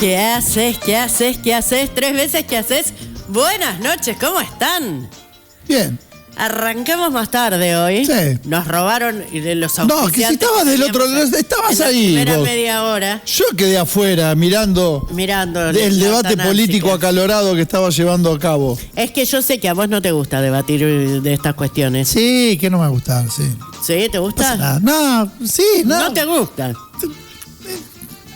¿Qué haces? ¿Qué haces? ¿Qué haces? 3 veces ¿qué haces? Buenas noches, ¿cómo están? Bien. Arrancamos más tarde hoy. Sí. Nos robaron de los No, que si estabas del otro lado, estabas ahí. Primera vos. media hora. Yo quedé afuera mirando el debate político acalorado que estaba llevando a cabo. Es que yo sé que a vos no te gusta debatir de estas cuestiones. Sí, que no me va a gustar, sí. ¿Sí? ¿Te gusta? No, sí, no. No te gusta.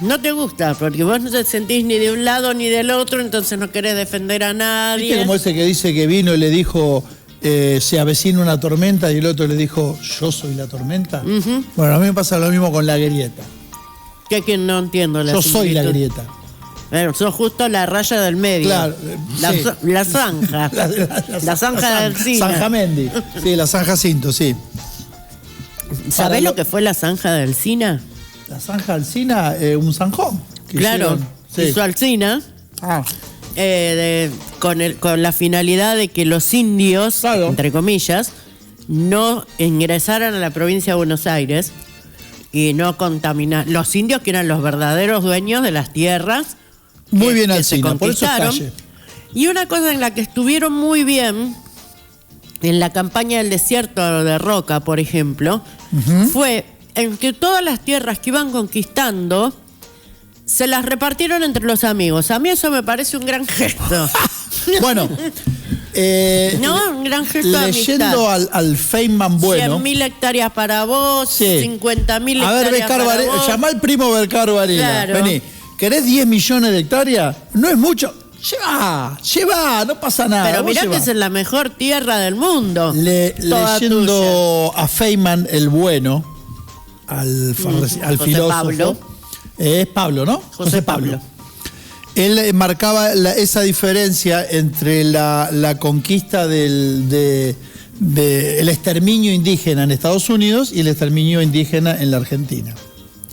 No te gusta, porque vos no te sentís ni de un lado ni del otro, entonces no querés defender a nadie. ¿Viste como ese que dice que vino y le dijo, se avecina una tormenta, y el otro le dijo, yo soy la tormenta? Uh-huh. Bueno, a mí me pasa lo mismo con la grieta. Que no entiendo la Yo soy la grieta. Bueno, sos justo la raya del medio. Claro. La zanja. La zanja del cine. Zanja Mendy. Sí, la zanja Cinto, sí. ¿Sabés lo que fue la zanja del Cina? La zanja Alcina, un zanjón. Claro, hizo Alcina. Con la finalidad de que los indios, claro, entre comillas, no ingresaran a la provincia de Buenos Aires y no contaminar. Los indios que eran los verdaderos dueños de las tierras. Muy bien Alcina, por eso es calle. Y una cosa en la que estuvieron muy bien, en la campaña del desierto de Roca, por ejemplo, uh-huh, fue en que todas las tierras que iban conquistando se las repartieron entre los amigos. A mí eso me parece un gran gesto. Bueno, no, un gran gesto de leyendo al Feynman Bueno. 100.000 hectáreas para vos, sí, 50.000 hectáreas. A ver, Bercar Varela, llamá al primo Bercar Varela. Claro. Vení, ¿querés 10 millones de hectáreas? No es mucho. Lleva, no pasa nada. Pero mirá que es la mejor tierra del mundo. Leyendo tuya a Feynman el Bueno, al filósofo. Pablo. Es Pablo, ¿no? José Pablo. Él marcaba esa diferencia entre la conquista del exterminio indígena en Estados Unidos y el exterminio indígena en la Argentina.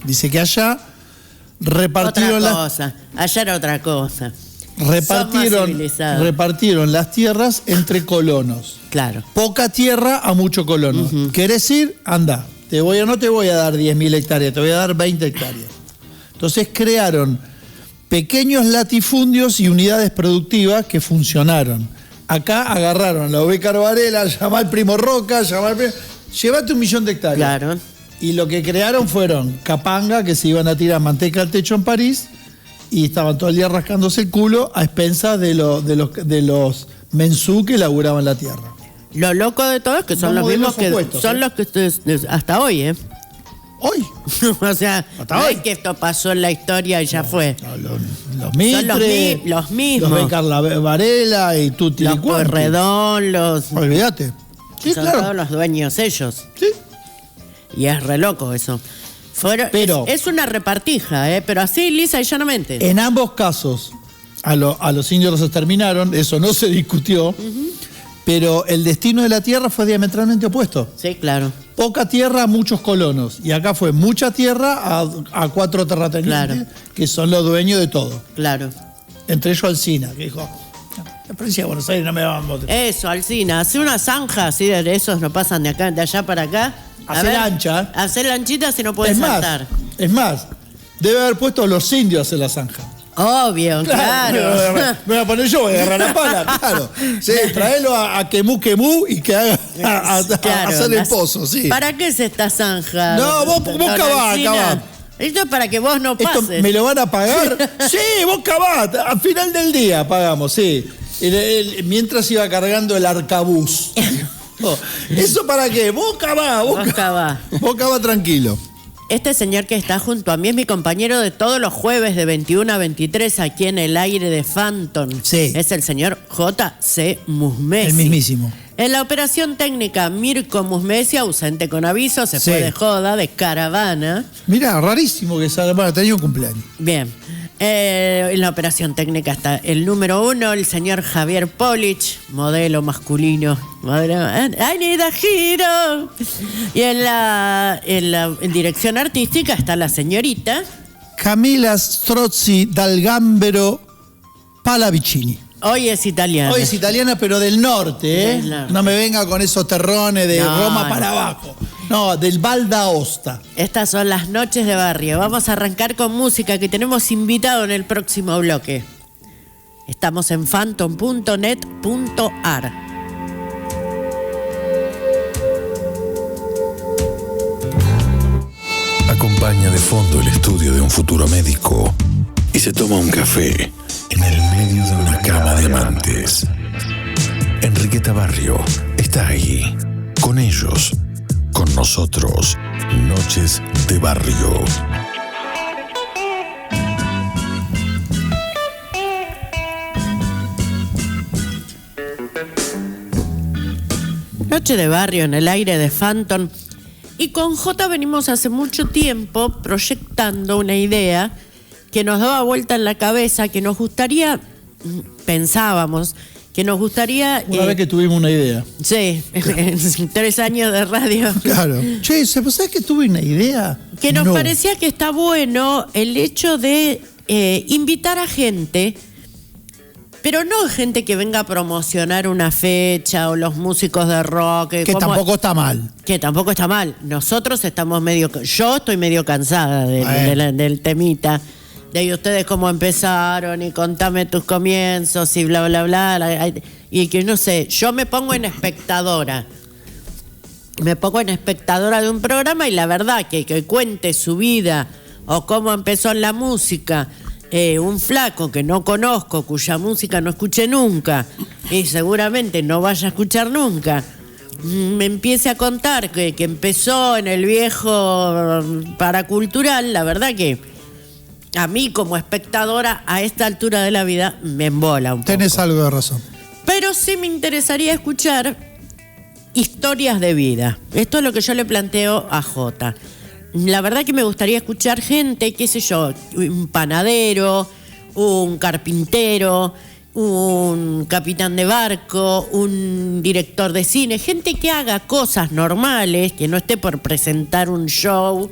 Dice que allá repartieron allá era otra cosa. Repartieron las tierras entre colonos. Claro. Poca tierra a mucho colono. Uh-huh. ¿Querés ir? Anda. No te voy a dar 10.000 hectáreas, te voy a dar 20 hectáreas. Entonces crearon pequeños latifundios y unidades productivas que funcionaron. Acá agarraron la Bercar Varela, llamá al primo Roca, llévate 1 millón de hectáreas. Claro. Y lo que crearon fueron capanga, que se iban a tirar manteca al techo en París, y estaban todo el día rascándose el culo a expensas de los mensú que laburaban la tierra. Lo loco de todo es que son los mismos que son los que hasta hoy, ¿eh? ¿Hoy? O sea, hasta no hoy. Es que esto pasó en la historia y ya fue. Los Mitre, los mismos. Los Bercar Varela y Tutti los Pueyrredón, olvídate. Sí, son claro. Todos los dueños ellos. Sí. Y es re loco eso. Pero es una repartija, pero así lisa y llanamente. En ambos casos, a los indios los exterminaron, eso no se discutió, uh-huh, pero el destino de la tierra fue diametralmente opuesto. Sí, claro. Poca tierra a muchos colonos. Y acá fue mucha tierra a 4 terratenientes, claro, que son los dueños de todo. Claro. Entre ellos Alcina, que dijo, la provincia de Buenos Aires no me va a votar. Eso, Alcina, hace una zanja así de esos, no pasan de allá para acá. Hacer ancha. Hacer lanchita si no puedes saltar. Es más, debe haber puesto a los indios en la zanja. Obvio, claro. Me voy a poner yo, voy a agarrar la pala, claro. Sí, traelo a Quemú y que haga a hacer el pozo, sí. ¿Para qué es esta zanja? No, vos cavá. Esto es para que vos no pases. ¿Esto me lo van a pagar? Sí, vos cavá, al final del día pagamos, sí. Mientras iba cargando el arcabuz. ¿Eso para qué? Vos cavá tranquilo. Este señor que está junto a mí es mi compañero de todos los jueves de 21 a 23 aquí en el aire de Phantom. Sí. Es el señor J.C. Musmesi. El mismísimo. En la operación técnica, Mirko Musmesi, ausente con aviso, se fue de joda, de caravana. Mirá, rarísimo que salga. Bueno, tenía un cumpleaños. Bien. En la operación técnica está el número 1, el señor Javier Polich, modelo masculino. I need a hero. Y en la dirección artística está la señorita Camila Strozzi dal Gambero Pallavicini. Hoy es italiana. Hoy es italiana, pero del norte, ¿eh? Del norte. No me venga con esos terrones de No, Roma para abajo. No, del Val d'Aosta. Estas son las noches de barrio. Vamos a arrancar con música que tenemos invitado en el próximo bloque. Estamos en phantom.net.ar. Acompaña de fondo el estudio de un futuro médico y se toma un café en el medio de una cama de amantes. Enriqueta Barrio está ahí, con ellos, con nosotros. Noches de Barrio. Noche de barrio en el aire de Phantom. Y con J venimos hace mucho tiempo proyectando una idea que nos daba vuelta en la cabeza, que nos gustaría, pensábamos, que nos gustaría... Una vez que tuvimos una idea. Sí, en 3 años de radio. Claro. Che, ¿sabes que tuve una idea? Que nos No. parecía que está bueno el hecho de invitar a gente, pero no gente que venga a promocionar una fecha o los músicos de rock. Que tampoco está mal. Que tampoco está mal. Nosotros estamos yo estoy medio cansada del temita. De ahí ustedes cómo empezaron y contame tus comienzos y bla, bla, bla. Y que no sé, yo me pongo en espectadora. Me pongo en espectadora de un programa y la verdad que cuente su vida o cómo empezó en la música un flaco que no conozco, cuya música no escuché nunca y seguramente no vaya a escuchar nunca, me empiece a contar que empezó en el viejo paracultural, la verdad que a mí como espectadora a esta altura de la vida me embola un poco. Tenés algo de razón. Pero sí me interesaría escuchar historias de vida. Esto es lo que yo le planteo a Jota. La verdad que me gustaría escuchar gente, qué sé yo, un panadero, un carpintero, un capitán de barco, un director de cine, gente que haga cosas normales, que no esté por presentar un show,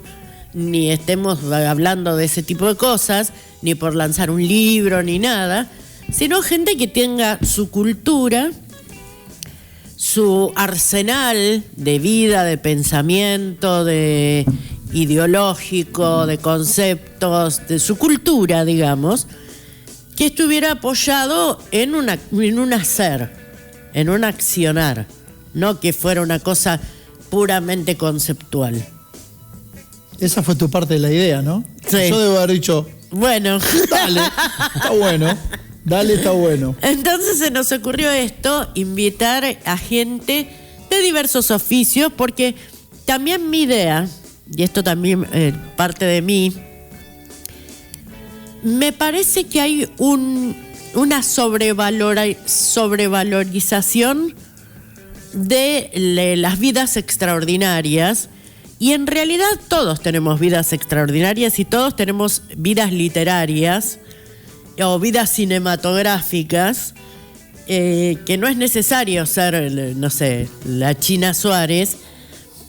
ni estemos hablando de ese tipo de cosas, ni por lanzar un libro, ni nada, sino gente que tenga su cultura, su arsenal de vida, de pensamiento, de ideológico, de conceptos, de su cultura, digamos, que estuviera apoyado en un hacer, en un accionar, no que fuera una cosa puramente conceptual. Esa fue tu parte de la idea, ¿no? Sí. Yo debo haber dicho, Bueno. dale, está bueno. Dale, está bueno. Entonces se nos ocurrió esto, invitar a gente de diversos oficios, porque también mi idea, y esto también parte de mí, me parece que hay una sobrevalorización de las vidas extraordinarias, y en realidad todos tenemos vidas extraordinarias y todos tenemos vidas literarias o vidas cinematográficas, que no es necesario ser, no sé, la China Suárez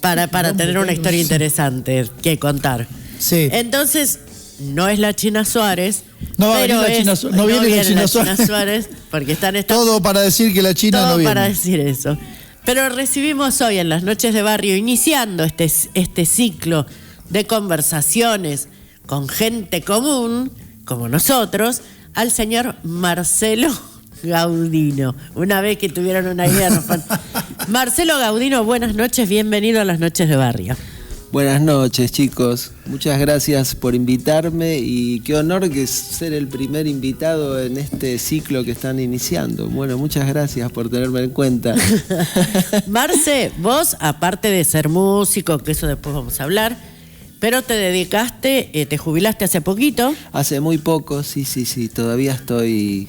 para tener una historia interesante que contar. Sí. Entonces, no es la China Suárez, No va a pero venir la China Suárez. No viene la China Suárez. porque están estas... Todo para decir que la China Todo no viene. para decir eso. Pero recibimos hoy en las noches de barrio, iniciando este ciclo de conversaciones con gente común, como nosotros, al señor Marcelo Gaudino. Una vez que tuvieron una idea. Marcelo Gaudino, buenas noches, bienvenido a las noches de barrio. Buenas noches, chicos. Muchas gracias por invitarme y qué honor que es ser el primer invitado en este ciclo que están iniciando. Bueno, muchas gracias por tenerme en cuenta. Marce, vos, aparte de ser músico, que eso después vamos a hablar, pero te dedicaste, te jubilaste hace poquito. Hace muy poco, sí, todavía estoy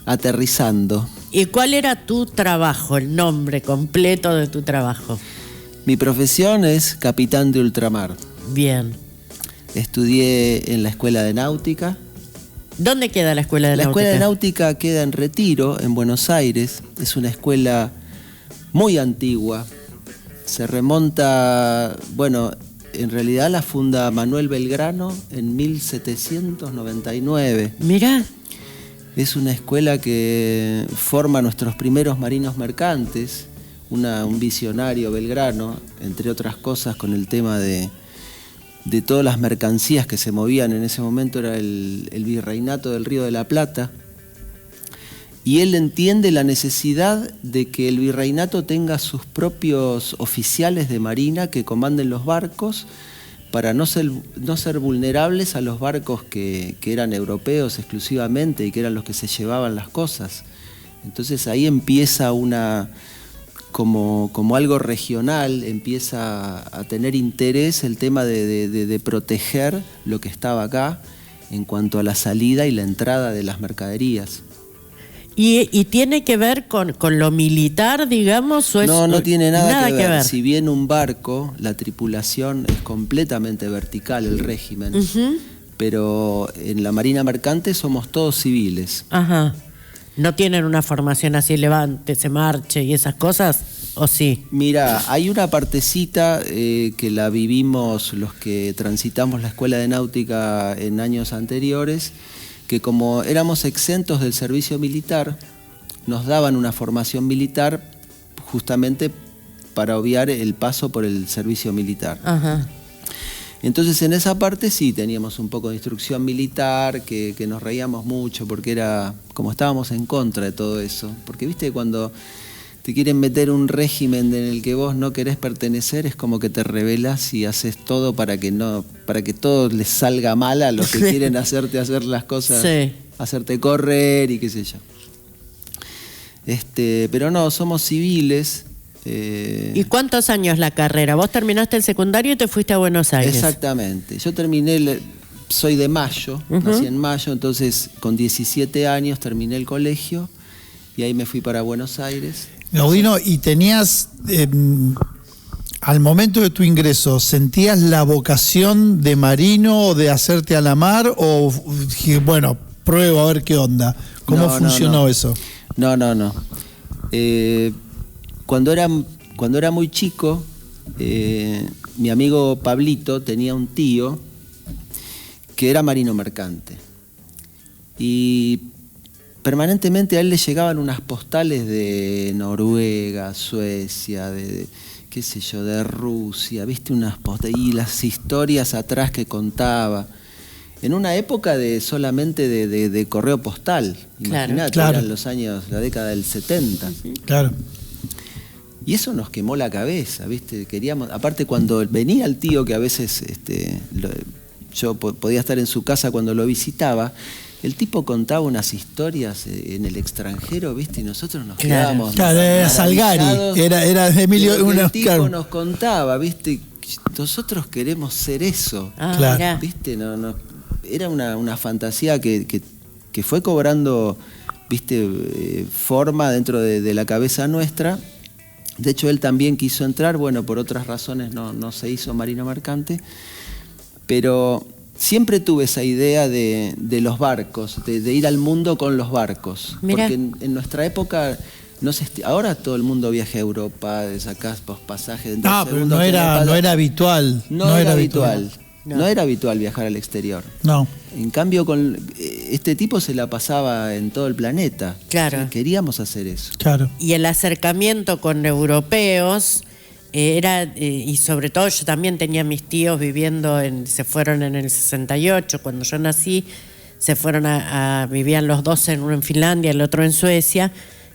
aterrizando. ¿Y cuál era tu trabajo, el nombre completo de tu trabajo? Mi profesión es capitán de ultramar. Bien. Estudié en la Escuela de Náutica. ¿Dónde queda la Escuela de La Náutica? Escuela de Náutica queda en Retiro, en Buenos Aires. Es una escuela muy antigua. Se remonta, bueno, en realidad la funda Manuel Belgrano en 1799. Mirá. Es una escuela que forma nuestros primeros marinos mercantes, un visionario Belgrano, entre otras cosas, con el tema de todas las mercancías que se movían en ese momento. Era el virreinato del Río de la Plata. Y él entiende la necesidad de que el virreinato tenga sus propios oficiales de marina que comanden los barcos para no ser vulnerables a los barcos que eran europeos exclusivamente y que eran los que se llevaban las cosas. Entonces ahí empieza como algo regional, empieza a tener interés el tema de proteger lo que estaba acá en cuanto a la salida y la entrada de las mercaderías. ¿Y tiene que ver con lo militar, digamos? ¿O no tiene nada que ver. Si bien un barco, la tripulación es completamente vertical, el régimen, pero en la Marina Mercante somos todos civiles. Ajá. ¿No tienen una formación así, levante, se marche y esas cosas? ¿O sí? Mira, hay una partecita que la vivimos los que transitamos la Escuela de Náutica en años anteriores, que como éramos exentos del servicio militar, nos daban una formación militar justamente para obviar el paso por el servicio militar. Ajá. Entonces en esa parte sí teníamos un poco de instrucción militar, que nos reíamos mucho porque era como estábamos en contra de todo eso. Porque viste, cuando te quieren meter un régimen en el que vos no querés pertenecer, es como que te rebelas y haces todo para que todo les salga mal a los que quieren hacerte hacer las cosas, sí, hacerte correr y qué sé yo. Pero no, somos civiles. ¿Y cuántos años la carrera? Vos terminaste el secundario y te fuiste a Buenos Aires. Exactamente. Yo terminé, soy de Mayo, nací en Mayo, entonces con 17 años terminé el colegio y ahí me fui para Buenos Aires. Gaudino, ¿y tenías, al momento de tu ingreso, sentías la vocación de marino o de hacerte a la mar? O, bueno, pruebo a ver qué onda. ¿Cómo funcionó eso? No. Cuando era muy chico, mi amigo Pablito tenía un tío que era marino mercante. Y permanentemente a él le llegaban unas postales de Noruega, Suecia, qué sé yo, de Rusia, viste, unas postales y las historias atrás que contaba. En una época solamente de correo postal, imagínate, claro. Eran los años, la década del 70. Claro. Y eso nos quemó la cabeza, viste, queríamos, aparte cuando venía el tío, que a veces yo podía estar en su casa cuando lo visitaba, el tipo contaba unas historias en el extranjero, ¿viste? Y nosotros nos quedábamos. Claro, era Salgari, era de Emilio. El tipo nos contaba, ¿viste? Nosotros queremos ser eso. Claro. ¿Viste? Era una fantasía que fue cobrando, ¿viste? Forma dentro de la cabeza nuestra. De hecho, él también quiso entrar, bueno, por otras razones no se hizo marino mercante, pero siempre tuve esa idea de los barcos, de ir al mundo con los barcos. Mirá. Porque en nuestra época, ahora todo el mundo viaja a Europa, sacás pasajes. No, pero no era habitual. No era habitual. No era habitual viajar al exterior. No. En cambio, con este tipo se la pasaba en todo el planeta. Claro. Queríamos hacer eso. Claro. Y el acercamiento con europeos era, y sobre todo yo también tenía mis tíos viviendo, se fueron en el 68, cuando yo nací, se fueron vivían los dos, uno en Finlandia, el otro en Suecia.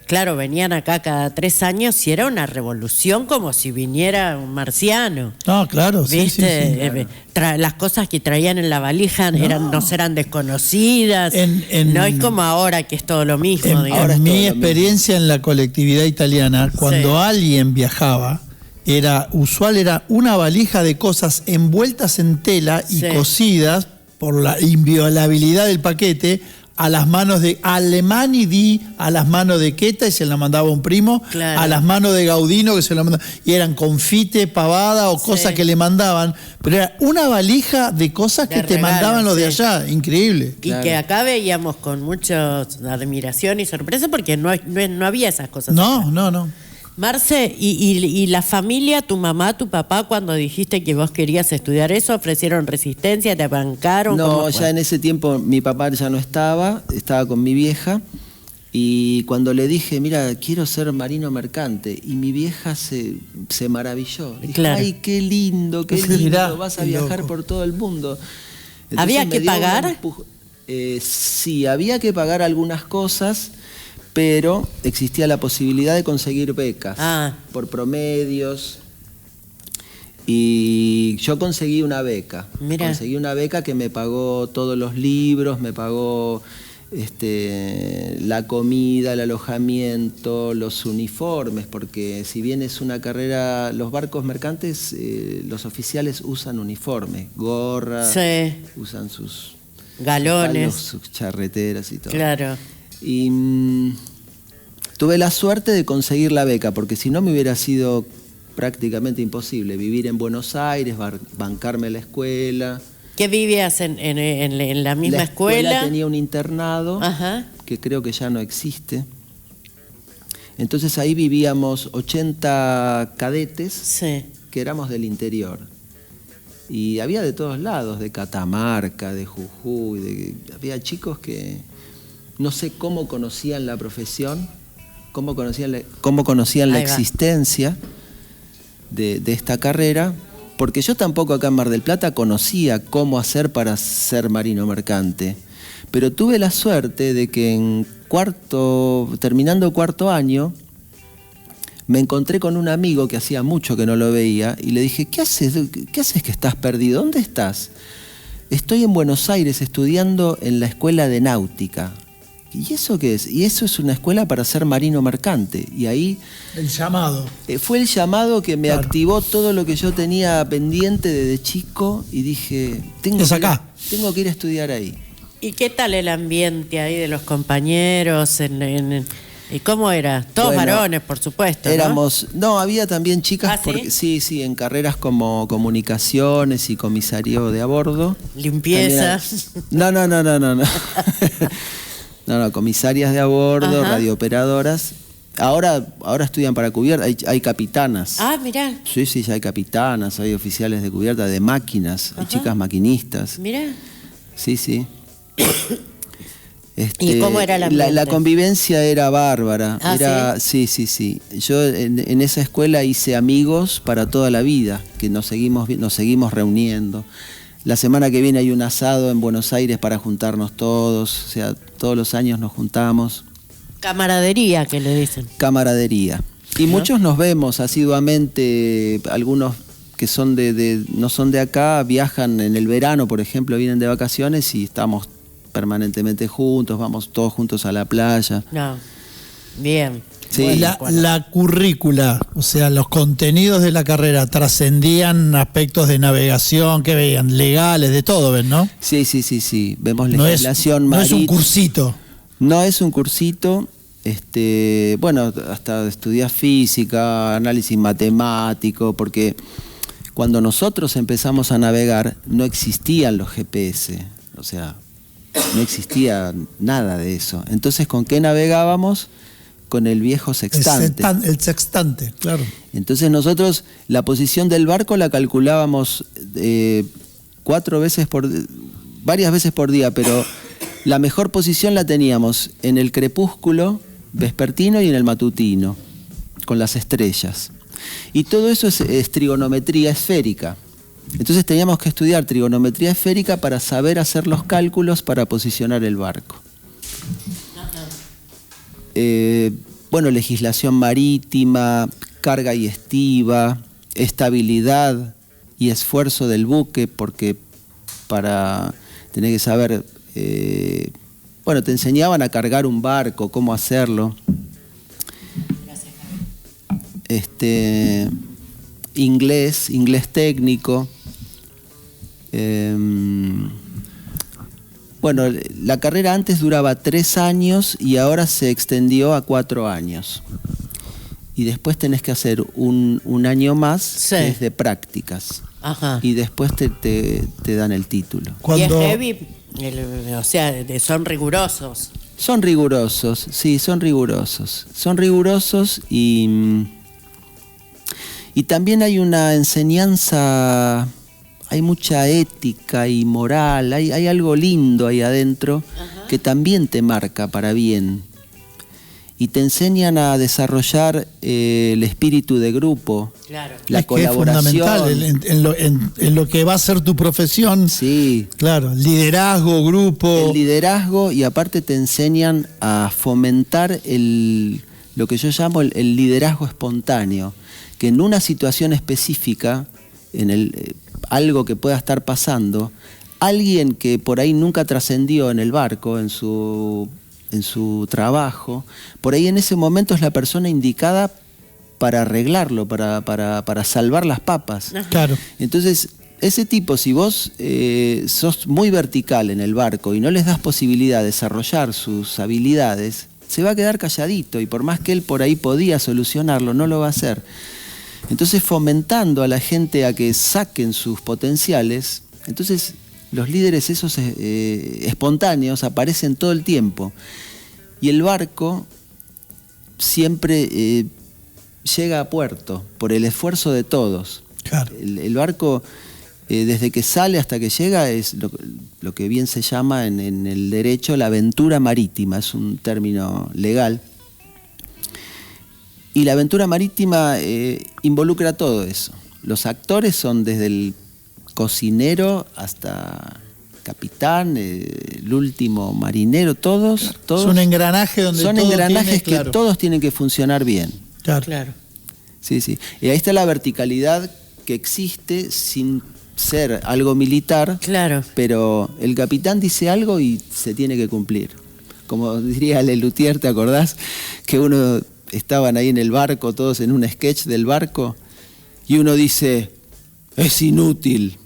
Claro, venían acá cada 3 años y era una revolución como si viniera un marciano. No, claro, ¿viste? Sí, claro. Las cosas que traían en la valija no eran desconocidas. No es como ahora que es todo lo mismo. Ahora mi experiencia en la colectividad italiana, cuando alguien viajaba, era una valija de cosas envueltas en tela y cosidas por la inviolabilidad del paquete a las manos de Alemani a las manos de Queta, y se la mandaba un primo, a las manos de Gaudino, que se la mandaba, y eran confite, pavada o cosas que le mandaban, pero era una valija de cosas que te mandaban los de allá, increíble. Y que acá veíamos con mucha admiración y sorpresa porque no había esas cosas. No. Marce, ¿y la familia, tu mamá, tu papá, cuando dijiste que vos querías estudiar eso, ofrecieron resistencia, te bancaron? No, ya en ese tiempo mi papá ya no estaba con mi vieja. Y cuando le dije, mira, quiero ser marino mercante, y mi vieja se maravilló. Dijo, Claro. ay, qué lindo, Mirá, vas a qué viajar loco. por todo el mundo. Entonces ¿Había me que dio un pagar? Sí, había que pagar algunas cosas, pero existía la posibilidad de conseguir becas por promedios. Y yo conseguí una beca. Mirá. Conseguí una beca que me pagó todos los libros, me pagó la comida, el alojamiento, los uniformes, porque si bien es una carrera, los barcos mercantes, los oficiales usan uniforme, gorra, Sí. usan sus Galones. sus charreteras y todo. Claro. Y tuve la suerte de conseguir la beca, porque si no me hubiera sido prácticamente imposible vivir en Buenos Aires, bancarme la escuela. ¿Qué vivías en la misma La escuela? tenía un internado Ajá. que creo que ya no existe. Entonces ahí vivíamos 80 cadetes Sí. que éramos del interior. Y había de todos lados, de Catamarca, de Jujuy, había chicos que no sé cómo conocían la profesión, cómo conocían la Ahí va. existencia de esta carrera, porque yo tampoco acá en Mar del Plata conocía cómo hacer para ser marino mercante. Pero tuve la suerte de que terminando cuarto año, me encontré con un amigo que hacía mucho que no lo veía y le dije, ¿qué haces que estás perdido? ¿Dónde estás? Estoy en Buenos Aires estudiando en la escuela de náutica. ¿Y eso qué es? Y eso es una escuela para ser marino mercante. Y ahí El llamado. fue el llamado que me Claro. activó todo lo que yo tenía pendiente desde chico y dije, Es acá. tengo que ir a estudiar ahí. ¿Y qué tal el ambiente ahí de los compañeros? ¿Y cómo era? Todos Bueno, varones, por supuesto, ¿no? había también chicas, ¿Ah, sí? porque, sí, en carreras como comunicaciones y comisario de a bordo. Limpieza. También no. No, comisarias de a bordo, Ajá. radiooperadoras. Ahora estudian para cubierta, hay capitanas. Ah, mirá, Sí, ya hay capitanas, hay oficiales de cubierta, de máquinas, hay Ajá. chicas maquinistas. mirá. Sí. ¿Y cómo era el ambiente? La convivencia era bárbara. Ah, sí. Yo en esa escuela hice amigos para toda la vida, que nos seguimos reuniendo. La semana que viene hay un asado en Buenos Aires para juntarnos todos, o sea, todos los años nos juntamos. Camaradería, que le dicen. Camaradería. Y muchos nos vemos asiduamente, algunos que no son de acá, viajan en el verano, por ejemplo, vienen de vacaciones y estamos permanentemente juntos, vamos todos juntos a la playa. No. Bien. Sí. La currícula, o sea, los contenidos de la carrera trascendían aspectos de navegación, que veían, legales, de todo, ¿ven, no? Sí. Vemos No es legislación un marítima. cursito. No es un cursito. Bueno, hasta estudias física, análisis matemático, porque cuando nosotros empezamos a navegar no existían los GPS, o sea, no existía nada de eso. Entonces, ¿con qué navegábamos? Con el viejo sextante. El sextante, claro. Entonces nosotros la posición del barco la calculábamos varias veces por día, pero la mejor posición la teníamos en el crepúsculo vespertino y en el matutino, con las estrellas. Y todo eso es trigonometría esférica. Entonces teníamos que estudiar trigonometría esférica para saber hacer los cálculos para posicionar el barco. Bueno, legislación marítima, carga y estiva, estabilidad y esfuerzo del buque, porque tenés que saber, bueno, te enseñaban a cargar un barco, cómo hacerlo. Inglés técnico. Bueno, la carrera antes duraba 3 años y ahora se extendió a 4 años. Y después tenés que hacer un año más, Sí. que es de prácticas. Ajá. Y después te dan el título. Cuando, Y es heavy, o sea, son rigurosos. Son rigurosos, sí, son rigurosos. Son rigurosos y Y también hay una enseñanza, hay mucha ética y moral, hay algo lindo ahí adentro que también te marca para bien. Y te enseñan a desarrollar el espíritu de grupo, Claro. la Es que colaboración. es fundamental en lo que va a ser tu profesión. Sí, Claro, liderazgo, grupo. el liderazgo, y aparte te enseñan a fomentar lo que yo llamo el liderazgo espontáneo, que en una situación específica, algo que pueda estar pasando, alguien que por ahí nunca trascendió en el barco, en su trabajo, por ahí en ese momento es la persona indicada para arreglarlo, para salvar las papas. Claro. Entonces, ese tipo, si vos sos muy vertical en el barco y no les das posibilidad de desarrollar sus habilidades, se va a quedar calladito, y por más que él por ahí podía solucionarlo, no lo va a hacer. Entonces, fomentando a la gente a que saquen sus potenciales, entonces los líderes esos espontáneos aparecen todo el tiempo. Y el barco siempre llega a puerto por el esfuerzo de todos. Claro. El barco, desde que sale hasta que llega, es lo que bien se llama en el derecho la aventura marítima, es un término legal. Y la aventura marítima involucra todo eso. Los actores son desde el cocinero hasta capitán, el último marinero, todos. Es un engranaje donde son todo engranajes tiene, que todos tienen que funcionar bien. Claro. Claro. Sí, sí. Y ahí está la verticalidad que existe sin ser algo militar, Claro. pero el capitán dice algo y se tiene que cumplir. Como diría Lelutier, ¿te acordás? Que estaban ahí en el barco, todos en un sketch del barco, y uno dice, es inútil,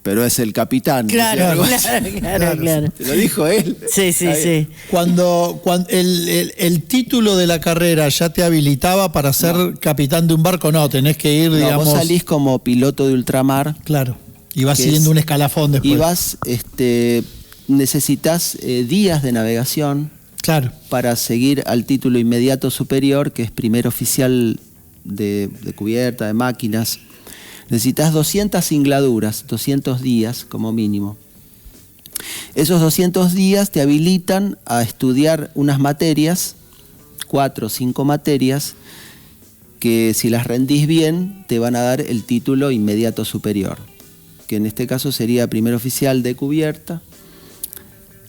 pero es el capitán. Claro, ¿No? claro. Te lo dijo él. Sí, sí, sí. Cuando el título de la carrera ya te habilitaba para ser capitán de un barco, no, tenés que ir, No, digamos. vos salís como piloto de ultramar. Claro. Y vas que siguiendo es- un escalafón después. Y vas, necesitas días de navegación Claro. para seguir al título inmediato superior, que es primer oficial de cubierta, de máquinas. Necesitas 200 singladuras, 200 días como mínimo. Esos 200 días te habilitan a estudiar unas materias, 4 o 5 materias, que si las rendís bien te van a dar el título inmediato superior, que en este caso sería primer oficial de cubierta,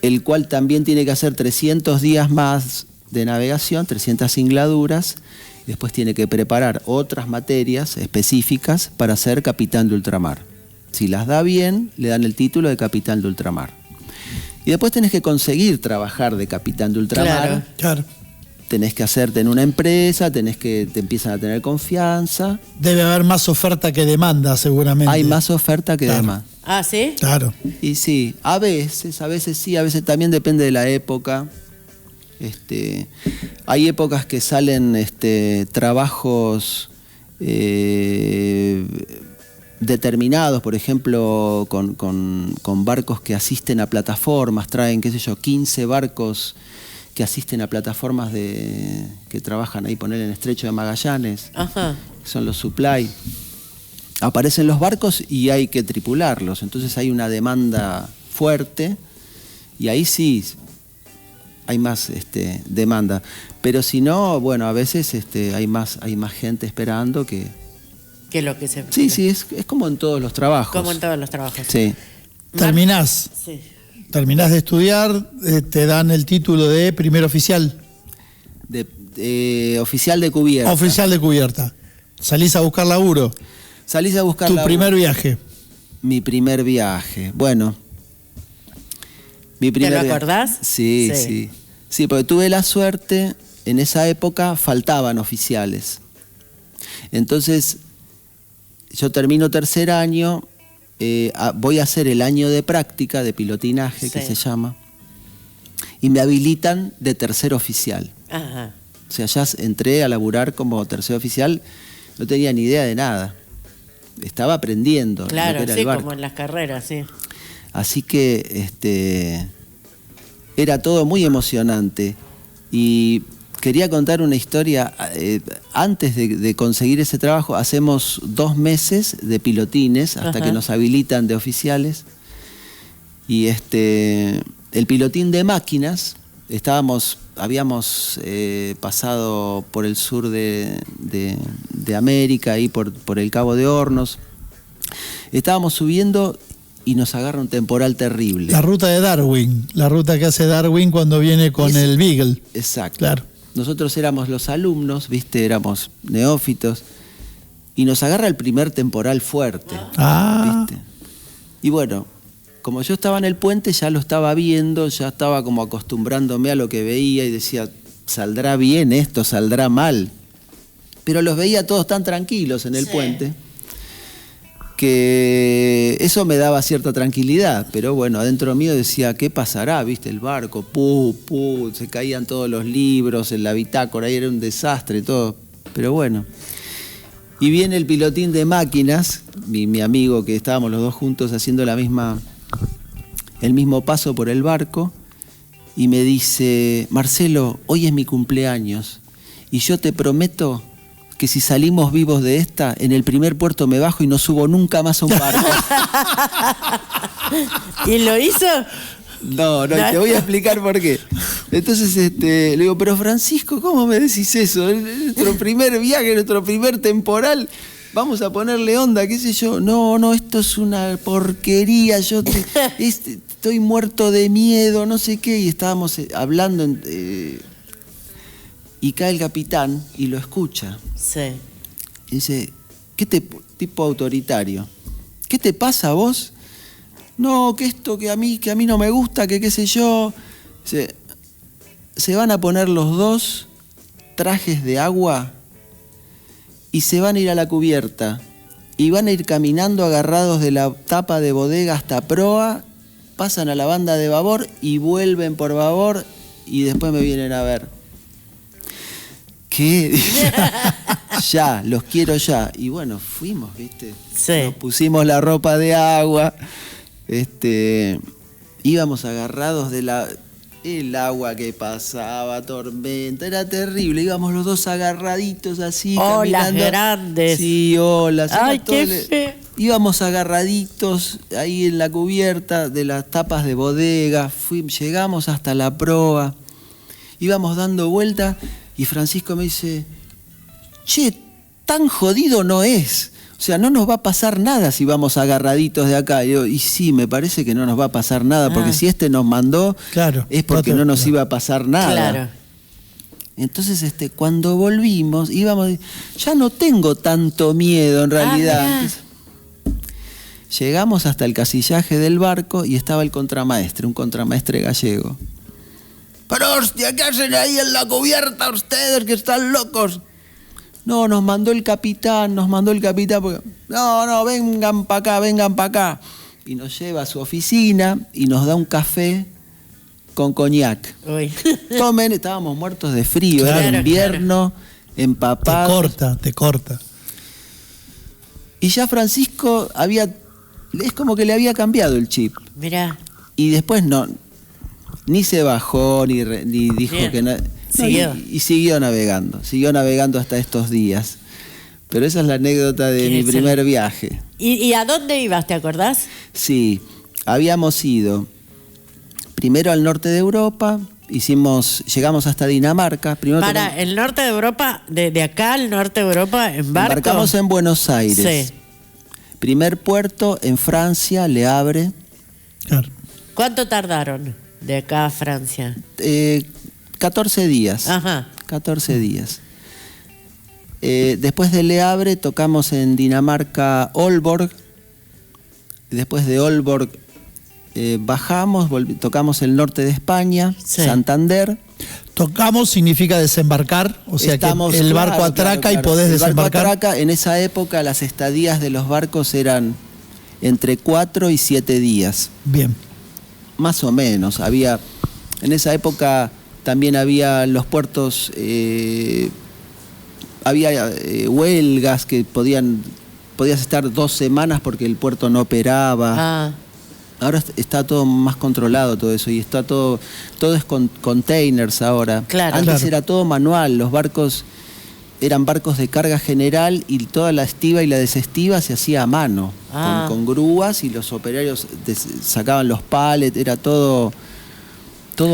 el cual también tiene que hacer 300 días más de navegación, 300 singladuras, y después tiene que preparar otras materias específicas para ser capitán de ultramar. Si las da bien, le dan el título de capitán de ultramar. Y después tenés que conseguir trabajar de capitán de ultramar. Claro. Claro. Tenés que hacerte en una empresa, te empiezan a tener confianza. Debe haber más oferta que demanda, seguramente. Hay más oferta que Claro. demanda. Ah, ¿sí? Claro. Y sí, a veces sí, a veces también depende de la época. Hay épocas que salen trabajos determinados, por ejemplo, con barcos que asisten a plataformas, traen, qué sé yo, 15 barcos que asisten a plataformas que trabajan ahí, poner en el Estrecho de Magallanes, Ajá. que son los supply. Aparecen los barcos y hay que tripularlos, entonces hay una demanda fuerte y ahí sí hay más demanda. Pero si no, bueno, a veces hay más gente esperando que... Que lo que se... Sí, sí, es como en todos los trabajos. Como en todos los trabajos. Sí. Terminás Sí. de estudiar, te dan el título de primer oficial. De oficial de cubierta. Oficial de cubierta. Salís a buscar laburo. Salís a buscar Tu laburo. primer viaje. Mi primer viaje. Bueno. Mi primer lo viaje. acordás? Sí, Sí. sí. Sí, porque tuve la suerte, en esa época faltaban oficiales. Entonces, yo termino tercer año, voy a hacer el año de práctica, de pilotinaje, que Sí. se llama, y me habilitan de tercer oficial. Ajá. O sea, ya entré a laburar como tercer oficial, no tenía ni idea de nada. Estaba aprendiendo lo Claro, que era sí, el barco. como en las carreras, sí. Así que era todo muy emocionante. Y quería contar una historia. Antes de conseguir ese trabajo, hacemos 2 meses de pilotines hasta que nos habilitan de oficiales. Y el pilotín de máquinas, habíamos pasado por el sur de América, ahí por el Cabo de Hornos. Estábamos subiendo y nos agarra un temporal terrible. La ruta de Darwin, la ruta que hace Darwin cuando viene con el Beagle. Exacto. Claro. Nosotros éramos los alumnos, ¿viste? Éramos neófitos. Y nos agarra el primer temporal fuerte. ¿Viste? Y bueno, como yo estaba en el puente, ya lo estaba viendo, ya estaba como acostumbrándome a lo que veía y decía, ¿saldrá bien esto? ¿Saldrá mal? Pero los veía todos tan tranquilos en el puente que eso me daba cierta tranquilidad. Pero bueno, adentro mío decía, ¿qué pasará? ¿Viste? El barco, se caían todos los libros en la bitácora, ahí era un desastre todo. Pero bueno. Y viene el pilotín de máquinas, mi amigo, que estábamos los dos juntos haciendo el mismo paso por el barco, y me dice, Marcelo, hoy es mi cumpleaños y yo te prometo que si salimos vivos de esta, en el primer puerto me bajo y no subo nunca más a un barco. ¿Y lo hizo? No, te voy a explicar por qué. Entonces le digo, pero Francisco, ¿cómo me decís eso? Nuestro primer viaje, nuestro primer temporal, vamos a ponerle onda, qué sé yo. No, esto es una porquería, yo estoy muerto de miedo, no sé qué. Y estábamos hablando y cae el capitán y lo escucha. Sí. Y dice, tipo autoritario, ¿qué te pasa a vos? No, que esto que a mí no me gusta, que qué sé yo. Se van a poner los dos trajes de agua y se van a ir a la cubierta y van a ir caminando agarrados de la tapa de bodega hasta proa, pasan a la banda de babor y vuelven por babor y después me vienen a ver. ¿Qué? Ya, los quiero ya. Y bueno, fuimos, ¿viste? Sí. Nos pusimos la ropa de agua, íbamos agarrados el agua que pasaba, tormenta, era terrible. Íbamos los dos agarraditos así, olas caminando. grandes. Sí, olas. Ay, qué feo. Íbamos agarraditos ahí en la cubierta de las tapas de bodega. Llegamos hasta la proa. Íbamos dando vueltas y Francisco me dice, che, tan jodido no es. O sea, no nos va a pasar nada si vamos agarraditos de acá. Y sí, me parece que no nos va a pasar nada, porque si nos mandó, es porque no nos iba a pasar nada. Claro. Entonces, cuando volvimos, ya no tengo tanto miedo en realidad. Llegamos hasta el casillaje del barco y estaba el contramaestre, un contramaestre gallego. Pero hostia, ¿qué hacen ahí en la cubierta ustedes que están locos? No, nos mandó el capitán, porque... No, vengan para acá. Y nos lleva a su oficina y nos da un café con coñac. Uy. Tomen, estábamos muertos de frío, Claro, era invierno, empapados. Te corta. Y ya Francisco es como que le había cambiado el chip. Mirá. Y después ni se bajó, ni dijo Bien. que no. Siguió. Y siguió navegando hasta estos días. Pero esa es la anécdota de mi primer viaje. ¿Y a dónde ibas, te acordás? Sí, habíamos ido primero al norte de Europa, llegamos hasta Dinamarca. Primero el norte de Europa, de acá al norte de Europa, en barco. Embarcamos en Buenos Aires. Sí. Primer puerto en Francia, Le Havre. Claro. ¿Cuánto tardaron de acá a Francia? 14 días. Ajá. 14 días. Después de Le Havre tocamos en Dinamarca Aalborg. Después de Aalborg bajamos, tocamos el norte de España, Sí. Santander. Tocamos significa desembarcar, o sea que el barco atraca y podés desembarcar. El barco atraca. En esa época las estadías de los barcos eran entre 4 y 7 días. Bien. Más o menos. En esa época también había en los puertos, había huelgas que podías estar 2 semanas porque el puerto no operaba. Ahora está todo más controlado todo eso y está todo es con containers ahora. Claro. Antes era todo manual, los barcos eran barcos de carga general y toda la estiva y la desestiva se hacía a mano, con grúas, y los operarios sacaban los pallets, era todo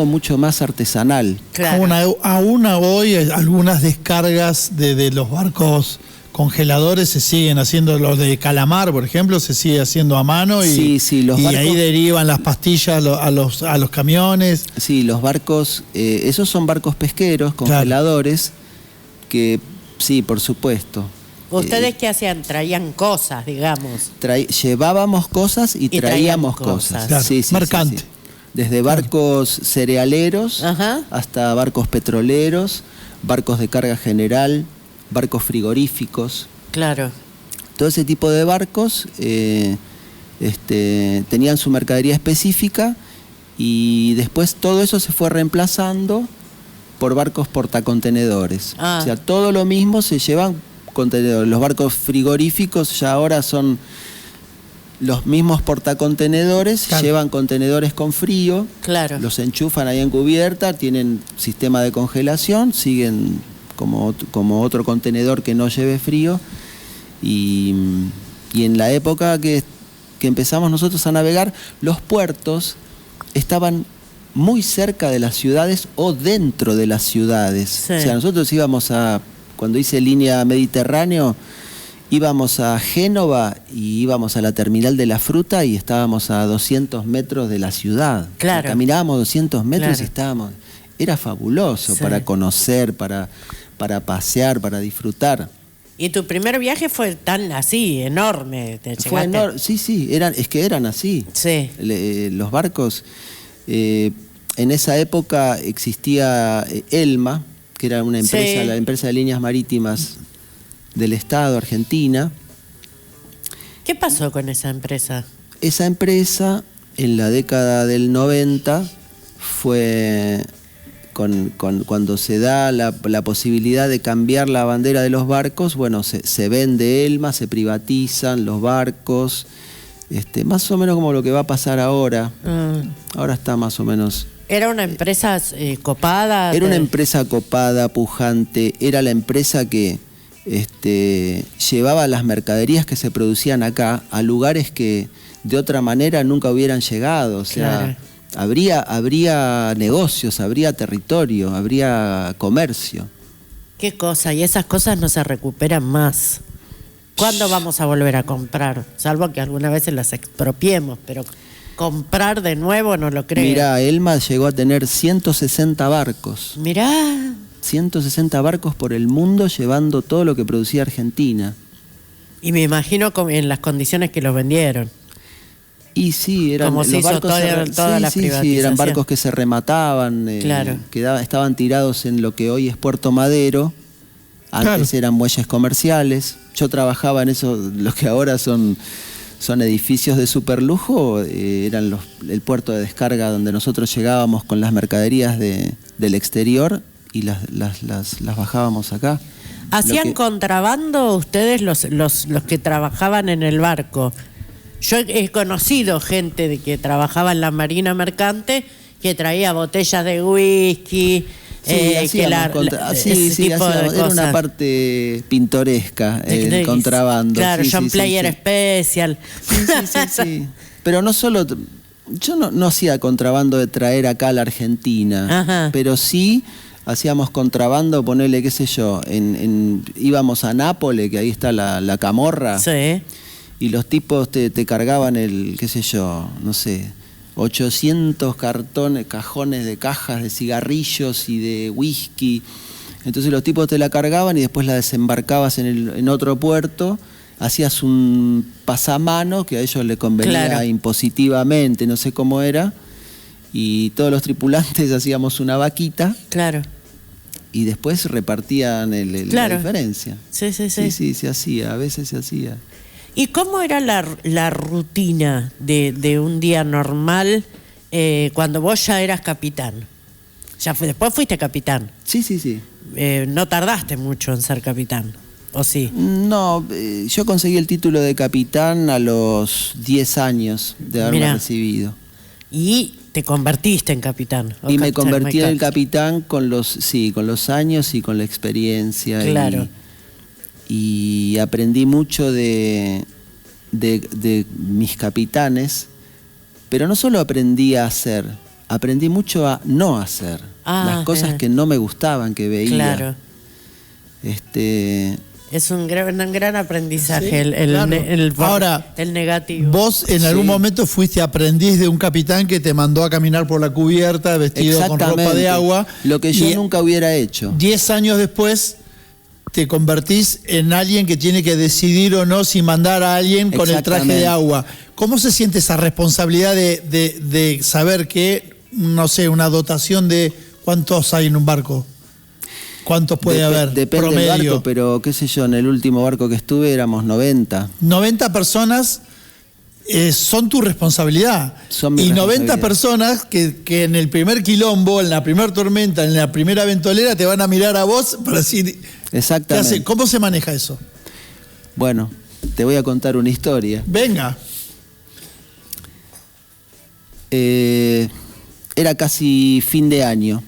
mucho más artesanal. Claro. Aún hoy algunas descargas de los barcos congeladores se siguen haciendo, los de calamar, por ejemplo, se sigue haciendo a mano y, sí, los y barcos, ahí derivan las pastillas a los camiones. Sí, los barcos, esos son barcos pesqueros, congeladores, que sí, por supuesto. ¿Ustedes qué hacían? Traían cosas, digamos. Llevábamos cosas y traíamos cosas. Claro, sí, mercante. Sí. Desde barcos cerealeros hasta barcos petroleros, barcos de carga general, barcos frigoríficos. Claro. Todo ese tipo de barcos tenían su mercadería específica y después todo eso se fue reemplazando por barcos portacontenedores. O sea, todo lo mismo se llevan contenedores. Los barcos frigoríficos ya ahora son los mismos portacontenedores, llevan contenedores con frío, los enchufan ahí en cubierta, tienen sistema de congelación, siguen como otro contenedor que no lleve frío. Y en la época que empezamos nosotros a navegar, los puertos estaban muy cerca de las ciudades o dentro de las ciudades. Sí. O sea, nosotros cuando hice línea Mediterráneo, íbamos a Génova y íbamos a la terminal de la fruta y estábamos a 200 metros de la ciudad. Claro. O sea, caminábamos 200 metros y estábamos... Era fabuloso para conocer, para pasear, para disfrutar. ¿Y tu primer viaje fue tan así, enorme? Fue enorme, sí, es que eran así. Sí. Los barcos... en esa época existía Elma, que era una empresa, la empresa de líneas marítimas del Estado, Argentina. ¿Qué pasó con esa empresa? Esa empresa, en la década del 90, fue cuando se da la posibilidad de cambiar la bandera de los barcos, bueno, se vende Elma, se privatizan los barcos, más o menos como lo que va a pasar ahora. Ahora está más o menos... ¿Era una empresa copada? Era una empresa copada, pujante, era la empresa que llevaba las mercaderías que se producían acá a lugares que de otra manera nunca hubieran llegado. O sea, habría negocios, habría territorio, habría comercio. Qué cosa, y esas cosas no se recuperan más. ¿Cuándo vamos a volver a comprar? Salvo que alguna vez las expropiemos, pero comprar de nuevo no lo creo. Mirá, Elma llegó a tener 160 barcos. Mirá. 160 barcos por el mundo llevando todo lo que producía Argentina. Y me imagino en las condiciones que los vendieron. Y sí, eran como se hizo toda la privatización. Sí, eran barcos que se remataban, estaban tirados en lo que hoy es Puerto Madero. Antes eran muelles comerciales. Yo trabajaba en eso, los que ahora son edificios de superlujo, eran el puerto de descarga donde nosotros llegábamos con las mercaderías del exterior y las bajábamos acá. ¿Hacían contrabando ustedes los que trabajaban en el barco? Yo he conocido gente que trabajaba en la marina mercante que traía botellas de whisky. Era una parte pintoresca el contrabando. Claro, John Player Special. Sí. Pero no solo... Yo no hacía contrabando de traer acá a la Argentina, pero sí hacíamos contrabando, ponele, qué sé yo, íbamos a Nápoles, que ahí está la Camorra, y los tipos te cargaban qué sé yo, no sé, 800 cajones de cajas de cigarrillos y de whisky. Entonces los tipos te la cargaban y después la desembarcabas en otro puerto, hacías un pasamano que a ellos les convenía impositivamente, no sé cómo era, y todos los tripulantes hacíamos una vaquita. Y después repartían la diferencia. Sí, se hacía, a veces se hacía. ¿Y cómo era la rutina de un día normal cuando vos ya eras capitán? Después fuiste capitán. Sí. No tardaste mucho en ser capitán. ¿o sí? No, yo conseguí el título de capitán a los 10 años de haberme Mirá. recibido. Y te convertiste en capitán. Y me convertí en el capitán con los años y con la experiencia. Claro. Y aprendí mucho de mis capitanes, pero no solo aprendí a hacer, aprendí mucho a no hacer. Las cosas que no me gustaban, que veía. Claro. Es un gran aprendizaje, sí, Ahora, el negativo. Vos en algún momento fuiste aprendiz de un capitán que te mandó a caminar por la cubierta vestido con ropa de agua. Lo que yo nunca hubiera hecho. 10 años después te convertís en alguien que tiene que decidir o no si mandar a alguien con el traje de agua. ¿Cómo se siente esa responsabilidad de saber que, no sé, una dotación de cuántos hay en un barco? ¿Cuántos puede haber? Depende promedio? del barco, pero qué sé yo, en el último barco que estuve éramos 90. 90 personas son tu responsabilidad. Son mi y 90 responsabilidad. personas que en el primer quilombo, en la primera tormenta, en la primera ventolera, te van a mirar a vos para decir... Exactamente. ¿Cómo se maneja eso? Bueno, te voy a contar una historia. Venga. Era casi fin de año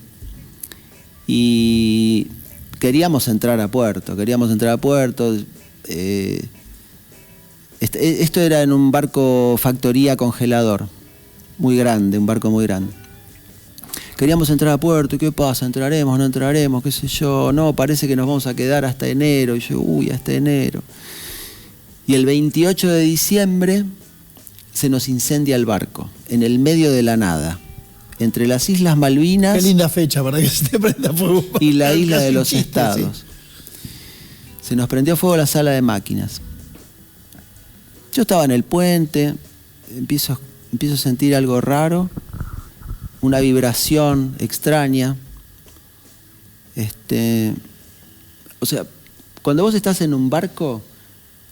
y queríamos entrar a puerto. Esto era en un barco factoría congelador, muy grande, un barco muy grande. Queríamos entrar a puerto, ¿y qué pasa? ¿Entraremos? ¿No entraremos? ¿Qué sé yo? No, parece que nos vamos a quedar hasta enero. Y yo, hasta enero. Y el 28 de diciembre se nos incendia el barco, en el medio de la nada, entre las Islas Malvinas... Qué linda fecha para que se te prenda fuego. ...y la isla de los chiste, Estados. Sí. Se nos prendió fuego la sala de máquinas. Yo estaba en el puente, empiezo a sentir algo raro, una vibración extraña. O sea, cuando vos estás en un barco,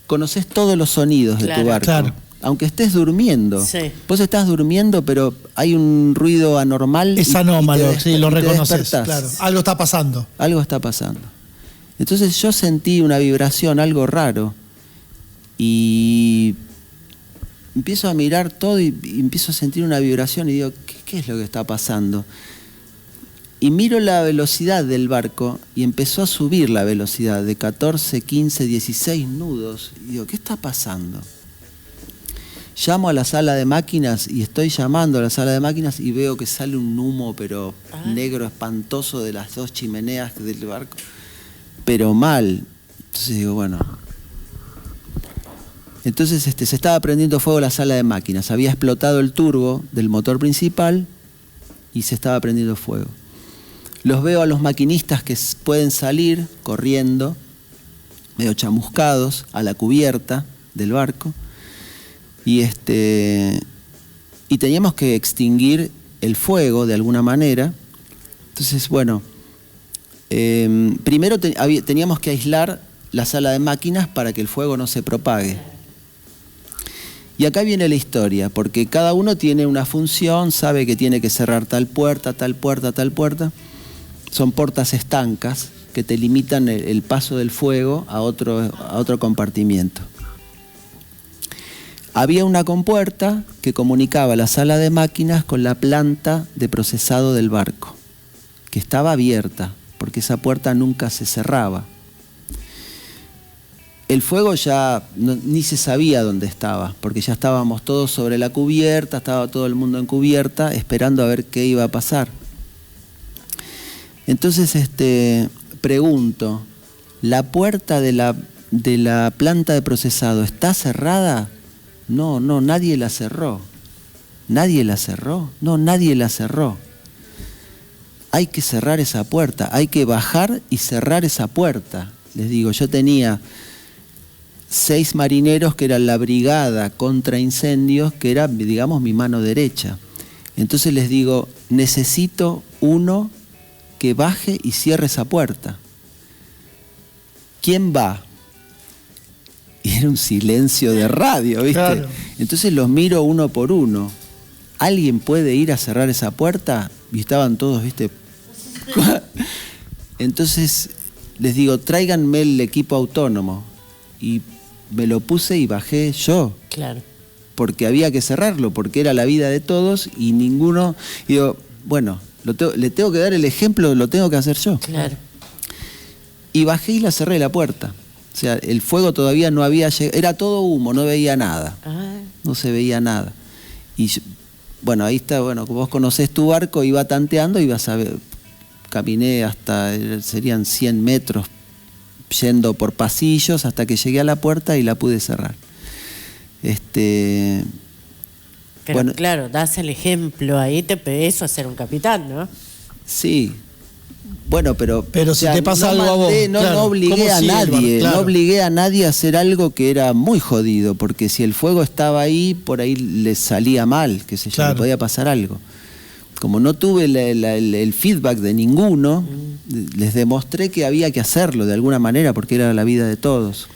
conoces todos los sonidos de tu barco. Claro. Aunque estés durmiendo. Sí. Vos estás durmiendo, pero hay un ruido anormal. Es anómalo, sí, lo y te reconoces. despertás. Claro. Algo está pasando. Algo está pasando. Entonces yo sentí una vibración, algo raro. Y empiezo a mirar todo y empiezo a sentir una vibración y digo, ¿qué es lo que está pasando? Y miro la velocidad del barco y empezó a subir la velocidad de 14, 15, 16 nudos. Y digo, ¿qué está pasando? Llamo a la sala de máquinas y estoy llamando a la sala de máquinas y veo que sale un humo, pero negro, espantoso, de las dos chimeneas del barco. Pero mal. Entonces digo, bueno. Entonces se estaba prendiendo fuego la sala de máquinas. Había explotado el turbo del motor principal y se estaba prendiendo fuego. Los veo a los maquinistas que pueden salir corriendo, medio chamuscados, a la cubierta del barco. Y teníamos que extinguir el fuego de alguna manera. Entonces, bueno, primero teníamos que aislar la sala de máquinas para que el fuego no se propague. Y acá viene la historia, porque cada uno tiene una función, sabe que tiene que cerrar tal puerta, tal puerta, tal puerta. Son puertas estancas que te limitan el paso del fuego a otro compartimiento. Había una compuerta que comunicaba la sala de máquinas con la planta de procesado del barco, que estaba abierta, porque esa puerta nunca se cerraba. El fuego ya ni se sabía dónde estaba, porque ya estábamos todos sobre la cubierta, estaba todo el mundo en cubierta, esperando a ver qué iba a pasar. Entonces pregunto, ¿la puerta de la planta de procesado está cerrada? No, nadie la cerró. ¿Nadie la cerró? No, nadie la cerró. Hay que cerrar esa puerta, hay que bajar y cerrar esa puerta. Les digo, yo tenía 6 marineros que eran la brigada contra incendios, que era, digamos, mi mano derecha. Entonces les digo, necesito uno que baje y cierre esa puerta. ¿Quién va? Y era un silencio de radio, ¿viste? Claro. Entonces los miro uno por uno. ¿Alguien puede ir a cerrar esa puerta? Y estaban todos, ¿viste? Entonces les digo, tráiganme el equipo autónomo. Y me lo puse y bajé yo. Claro. Porque había que cerrarlo, porque era la vida de todos y ninguno... Y digo, bueno, le tengo que dar el ejemplo, lo tengo que hacer yo. Claro. Y bajé y la cerré la puerta. O sea, el fuego todavía no había llegado, era todo humo, no veía nada. Ah. No se veía nada. Y bueno, ahí está, bueno, como vos conocés tu barco, iba tanteando, ibas a ver, caminé hasta, serían 100 metros, yendo por pasillos hasta que llegué a la puerta y la pude cerrar. Pero bueno, claro, das el ejemplo, ahí eso es ser un capitán, ¿no? Sí. Bueno, pero si te pasa algo a vos, no claro, obligué a nadie, claro. no obligué a nadie a hacer algo que era muy jodido, porque si el fuego estaba ahí, por ahí les salía mal, qué sé yo, Claro. le podía pasar algo. Como no tuve el feedback de ninguno, les demostré que había que hacerlo de alguna manera, porque era la vida de todos.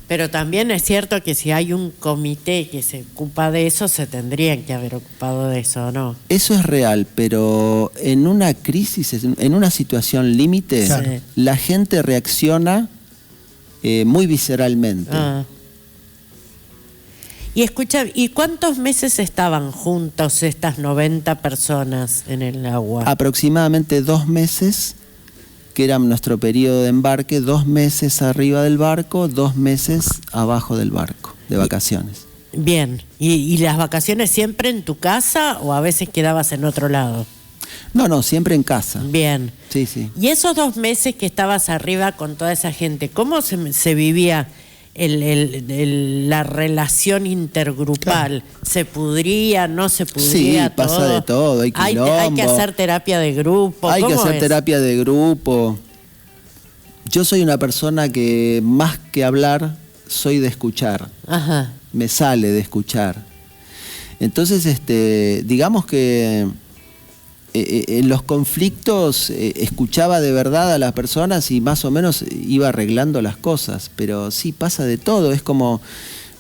Pero también es cierto que si hay un comité que se ocupa de eso, se tendrían que haber ocupado de eso, ¿no? Eso es real, pero en una crisis, en una situación límite, Claro. la gente reacciona muy visceralmente. Ah. Y escucha, ¿y cuántos meses estaban juntos estas 90 personas en el agua? Aproximadamente 2 meses, que era nuestro periodo de embarque, 2 meses arriba del barco, 2 meses abajo del barco, de vacaciones. Bien, ¿Y las vacaciones siempre en tu casa o a veces quedabas en otro lado? No, siempre en casa. Bien. Sí, sí. Y esos 2 meses que estabas arriba con toda esa gente, ¿cómo se vivía la relación intergrupal? Claro. ¿Se pudría, no se pudría? Sí, pasa de todo, hay quilombo. Hay que hacer terapia de grupo. Hay que ¿Cómo hacer es? terapia de grupo. Yo soy una persona que más que hablar, soy de escuchar. Ajá. Me sale de escuchar. Entonces, digamos que en los conflictos escuchaba de verdad a las personas y más o menos iba arreglando las cosas, pero sí pasa de todo, es como,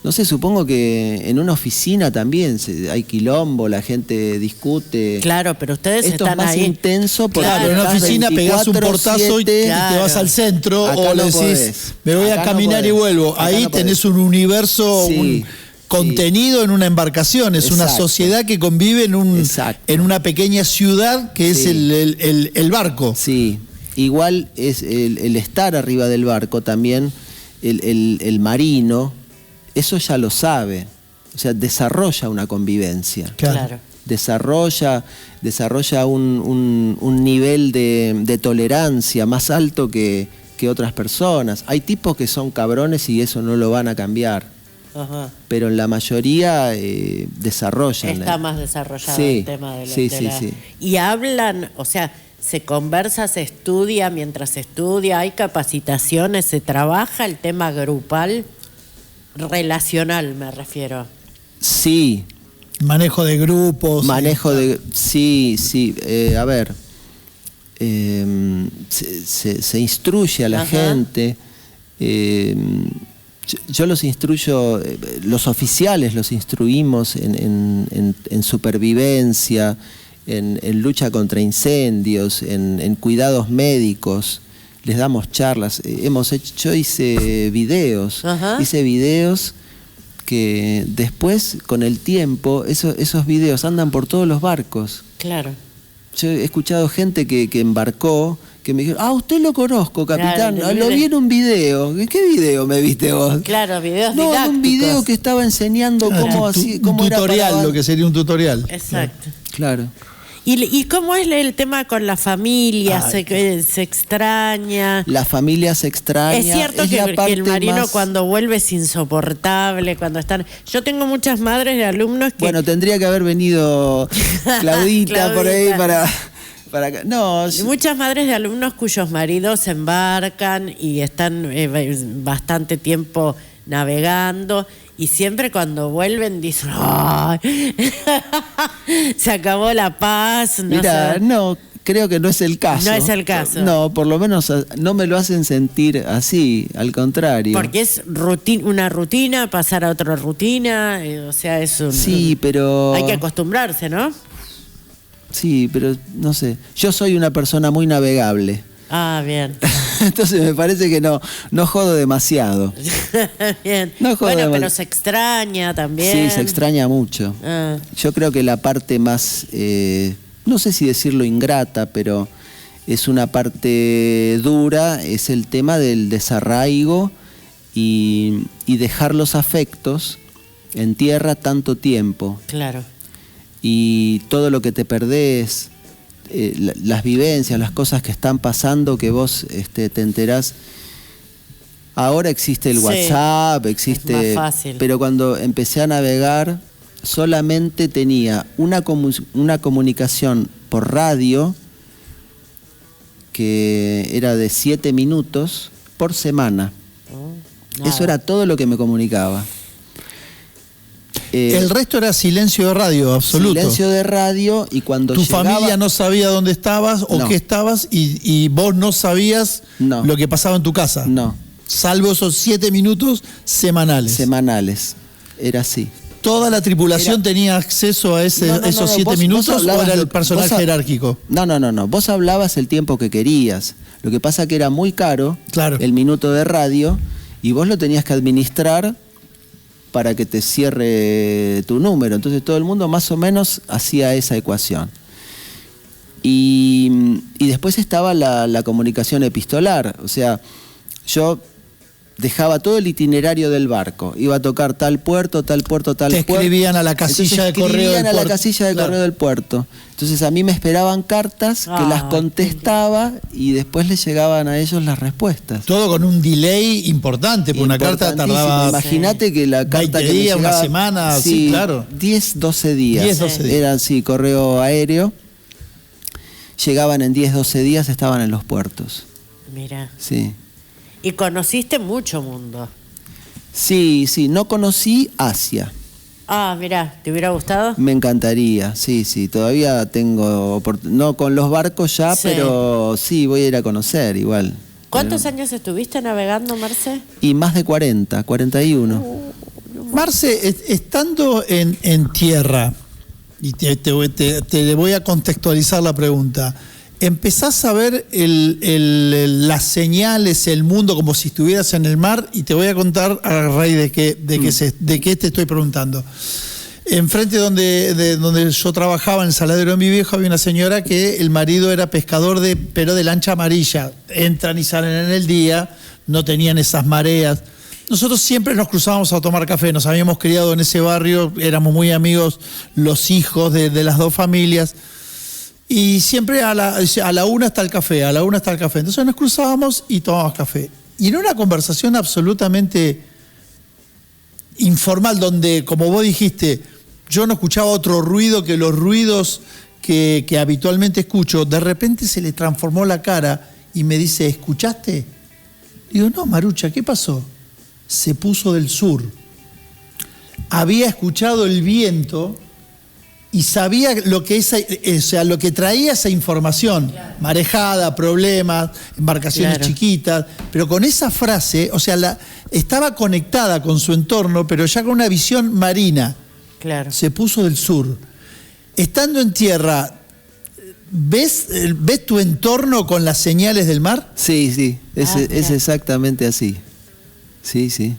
no sé, supongo que en una oficina también hay quilombo, la gente discute. Claro, pero ustedes Esto están es más ahí. intenso porque Claro, en una estás oficina pegás un portazo y te 24/7. vas al centro Acá o no le decís, podés. me voy Acá a no caminar y podés. vuelvo. Acá Ahí no podés. tenés un universo, Sí, un contenido en una embarcación, es una Exacto. sociedad que convive Exacto. en una pequeña ciudad que es Sí. el barco. Sí, igual es el estar arriba del barco también, el marino, eso ya lo sabe, o sea, desarrolla una convivencia. Claro. Desarrolla un nivel de tolerancia más alto que otras personas. Hay tipos que son cabrones y eso no lo van a cambiar. Ajá. Pero en la mayoría desarrollan. Está más desarrollado Sí, el tema de la... sí, de sí, la- sí. Y hablan, o sea, se conversa, se estudia, mientras se estudia, hay capacitaciones, se trabaja el tema grupal, relacional me refiero. Sí, Manejo de grupos. manejo de... Sí, a ver, se instruye a la Ajá. gente. Yo los instruyo, los oficiales los instruimos en supervivencia, en lucha contra incendios, en cuidados médicos. Les damos charlas. Yo hice videos. Ajá. Hice videos que después, con el tiempo, esos videos andan por todos los barcos. Claro. Yo he escuchado gente que embarcó, que me dijeron, usted lo conozco, capitán, Claro, lo vi en un video. ¿Qué video me viste vos? Claro, videos No, en didácticos. un video que estaba enseñando cómo, Un cómo era tutorial, para... lo que sería un tutorial. Exacto. Claro. ¿Y cómo es el tema con la familia? Ay, ¿Se extraña? La familia se extraña. Es cierto es que la el parte marino más- cuando vuelve es insoportable, cuando están... Yo tengo muchas madres de alumnos que... Bueno, tendría que haber venido Claudita por ahí Claudita. para acá. No, Y muchas madres de alumnos cuyos maridos se embarcan y están bastante tiempo navegando y siempre cuando vuelven dicen, ¡ay! Se acabó la paz. No mira, sé. no, creo que no es el caso. No es el caso. No, por lo menos no me lo hacen sentir así, al contrario. Porque es una rutina, pasar a otra rutina, o sea, es un... Sí, pero... Hay que acostumbrarse, ¿no? Sí, pero no sé. Yo soy una persona muy navegable. Ah, bien. Entonces me parece que no jodo demasiado. Bien. No jodo Bueno, demasiado. pero se extraña también. Sí, se extraña mucho. Ah. Yo creo que la parte más, no sé si decirlo ingrata, pero es una parte dura, es el tema del desarraigo y dejar los afectos en tierra tanto tiempo. Claro. Y todo lo que te perdés, las vivencias, las cosas que están pasando, que vos te enterás. Ahora existe el Sí, WhatsApp, existe, es más fácil. pero cuando empecé a navegar solamente tenía una comunicación por radio que era de 7 minutos por semana. Nada. Eso era todo lo que me comunicaba. El resto era silencio de radio, absoluto. Silencio de radio, y cuando Tu llegaba, familia no sabía dónde estabas o No. qué estabas y vos no sabías No. lo que pasaba en tu casa. No, Salvo esos 7 minutos semanales. semanales. Era así. ¿Toda la tripulación tenía acceso a esos 7 minutos o hablabas era el lo- personal vos jerárquico? No. Vos hablabas el tiempo que querías. Lo que pasa que era muy caro Claro. el minuto de radio y vos lo tenías que administrar para que te cierre tu número. Entonces todo el mundo más o menos hacía esa ecuación. Y después estaba la comunicación epistolar. O sea, yo dejaba todo el itinerario del barco. Iba a tocar tal puerto, tal puerto, tal Te puerto. escribían a la casilla de correo del Escribían a la puerto. casilla de Claro. correo del puerto. Entonces a mí me esperaban cartas que las Ah, contestaba y después les llegaban a ellos las respuestas. Todo con un delay importante, porque una carta Importantísimo. tardaba Imagínate que la carta 20 que me días, una llegaba- semana, sí, claro. 10, 12 días. 10, 12 días. Eran, sí, correo aéreo. Llegaban en 10, 12 días, estaban en los puertos. Mira. Sí. Y conociste mucho mundo. Sí, no conocí Asia. Ah, mira, ¿te hubiera gustado? Me encantaría, sí, todavía tengo, no con los barcos ya, Sí. pero sí, voy a ir a conocer igual. ¿Cuántos años estuviste navegando, Marce? Y más de 40, 41. Marce, estando en tierra, y te voy a contextualizar la pregunta, empezás a ver las señales, el mundo como si estuvieras en el mar, y te voy a contar a raíz de qué te estoy preguntando. Enfrente donde yo trabajaba, en el saladero de mi viejo, había una señora que el marido era pescador pero de lancha amarilla. Entran y salen en el día, no tenían esas mareas. Nosotros siempre nos cruzábamos a tomar café, nos habíamos criado en ese barrio, éramos muy amigos los hijos de las dos familias. Y siempre a la una está el café, a la una está el café. Entonces nos cruzábamos y tomábamos café. Y en una conversación absolutamente informal, donde, como vos dijiste, yo no escuchaba otro ruido que los ruidos que habitualmente escucho, de repente se le transformó la cara y me dice, ¿escuchaste? Digo, no, Marucha, ¿qué pasó? Se puso del sur. Había escuchado el viento y sabía lo que lo que traía esa información, claro. Marejada, problemas, embarcaciones claro. chiquitas, pero con esa frase, estaba conectada con su entorno, pero ya con una visión marina. Claro. Se puso del sur. Estando en tierra, ¿ves tu entorno con las señales del mar? Sí, es exactamente así. Sí.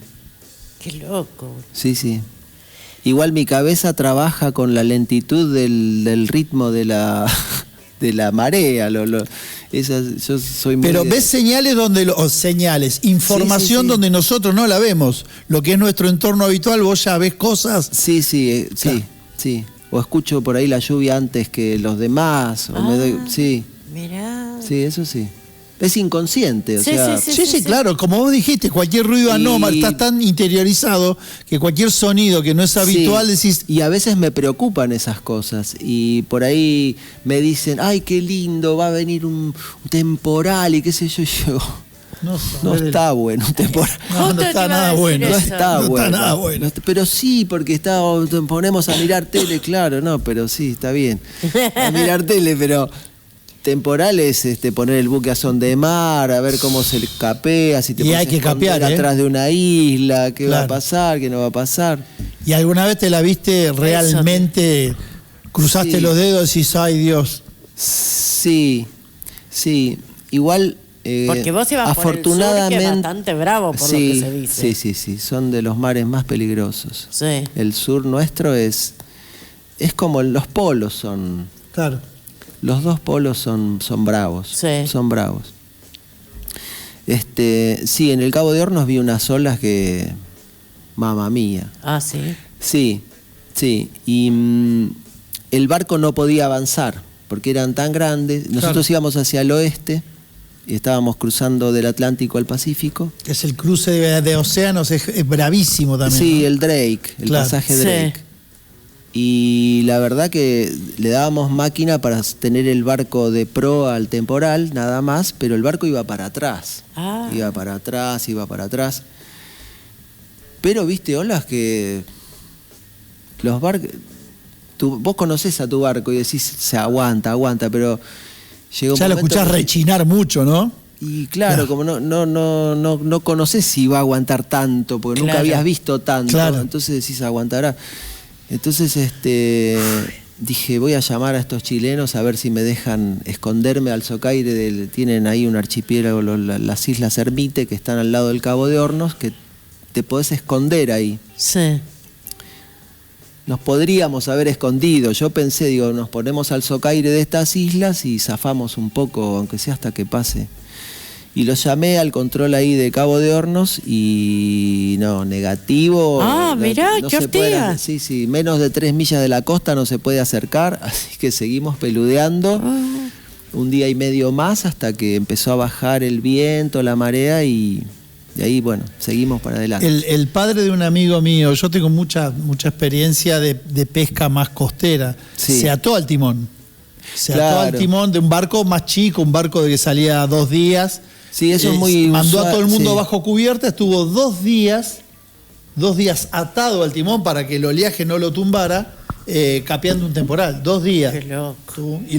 Qué loco. Sí. Igual mi cabeza trabaja con la lentitud del ritmo de la marea. Yo soy muy Pero ves señales información sí. donde nosotros no la vemos. Lo que es nuestro entorno habitual, vos ya ves cosas. Sí. Claro. Sí. O escucho por ahí la lluvia antes que los demás. Sí. Mirá. Sí, eso sí. Es inconsciente, o sea. Sí, claro, como vos dijiste, cualquier ruido anómalo, estás tan interiorizado que cualquier sonido que no es habitual decís. Y a veces me preocupan esas cosas y por ahí me dicen, ay, qué lindo, va a venir un temporal y qué sé yo, y yo. No está bueno un temporal. No está nada bueno. No está bueno. nada bueno. Pero sí, porque ponemos a mirar tele, claro, no, pero sí, está bien. A mirar tele, pero temporales, poner el buque a son de mar, a ver cómo se capea, si te y hay que capear, atrás de una isla, qué claro. va a pasar, qué no va a pasar. ¿Y alguna vez te la viste realmente, cruzaste los dedos y decís, ay Dios? Sí. Igual Porque vos ibas afortunadamente, por el sur, que es bastante bravo por lo que se dice. Sí, son de los mares más peligrosos. Sí. El sur nuestro es como los polos son. Claro. Los dos polos son bravos. Sí. Son bravos. Sí, en el Cabo de Hornos vi unas olas que, mamma mía. Ah, sí. Sí. Y el barco no podía avanzar porque eran tan grandes. Nosotros íbamos hacia el oeste y estábamos cruzando del Atlántico al Pacífico. Es el cruce de océanos, es bravísimo también. Sí, ¿no? el Drake, el pasaje Drake. Sí. Y la verdad que le dábamos máquina para tener el barco de proa al temporal, nada más, pero el barco iba para atrás. Ah. Iba para atrás. Pero viste olas que los barcos... Vos conocés a tu barco y decís, se aguanta, pero llega un ya lo momento escuchás rechinar mucho, ¿no? Y claro, como no conocés si va a aguantar tanto, porque nunca habías visto tanto, entonces decís, aguantará. Entonces dije, voy a llamar a estos chilenos a ver si me dejan esconderme al socaire. Tienen ahí un archipiélago, las Islas Ermite, que están al lado del Cabo de Hornos, que te podés esconder ahí. Sí. Nos podríamos haber escondido. Yo pensé, nos ponemos al socaire de estas islas y zafamos un poco, aunque sea hasta que pase. Y los llamé al control ahí de Cabo de Hornos y no, negativo. Ah, mirá, no qué se puede, hortera. sí, menos de 3 millas de la costa no se puede acercar, así que seguimos peludeando un día y medio más hasta que empezó a bajar el viento, la marea y ahí, bueno, seguimos para adelante. El padre de un amigo mío, yo tengo mucha experiencia de pesca más costera, se ató al timón. Ató al timón de un barco más chico, un barco de que salía 2 días. Sí, eso es muy mandó usual, a todo el mundo bajo cubierta, estuvo 2 días atado al timón para que el oleaje no lo tumbara, capeando un temporal. 2 días. Qué loco. Y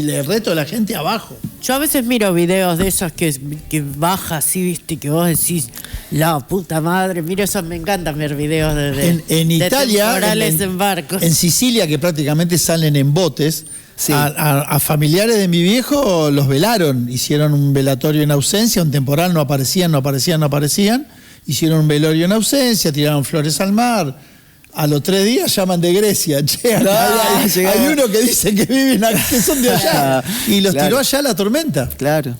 el resto de la gente abajo. Yo a veces miro videos de esos que baja así, viste, que vos decís, la puta madre, mira, eso me encanta ver videos en Italia, temporales en barcos. En Sicilia, que prácticamente salen en botes, a familiares de mi viejo los velaron, hicieron un velatorio en ausencia, un temporal, no aparecían, hicieron un velorio en ausencia, tiraron flores al mar. A los 3 días llaman de Grecia. Che, hay uno que dice que viven aquí, que son de allá. Y los tiró allá la tormenta. Claro.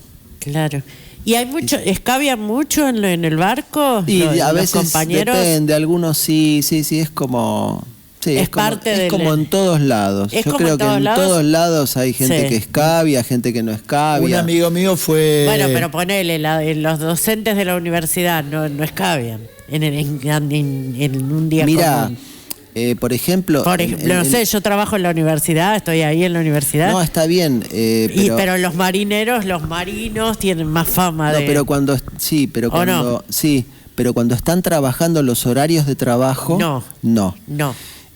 ¿Y hay mucho, escabian mucho en el barco? Y a los veces compañeros. Depende, algunos sí, es como... Sí, es parte como en todos lados. Yo creo que en todos lados hay gente que escabia, gente que no escabia. Un amigo mío fue... Bueno, pero ponele, los docentes de la universidad no escabian en un día común. Por ejemplo... no sé, yo trabajo en la universidad, estoy ahí en la universidad. No, está bien. Pero los marinos tienen más fama de... No, pero cuando... Sí, pero cuando... Sí, pero cuando están trabajando los horarios de trabajo... No.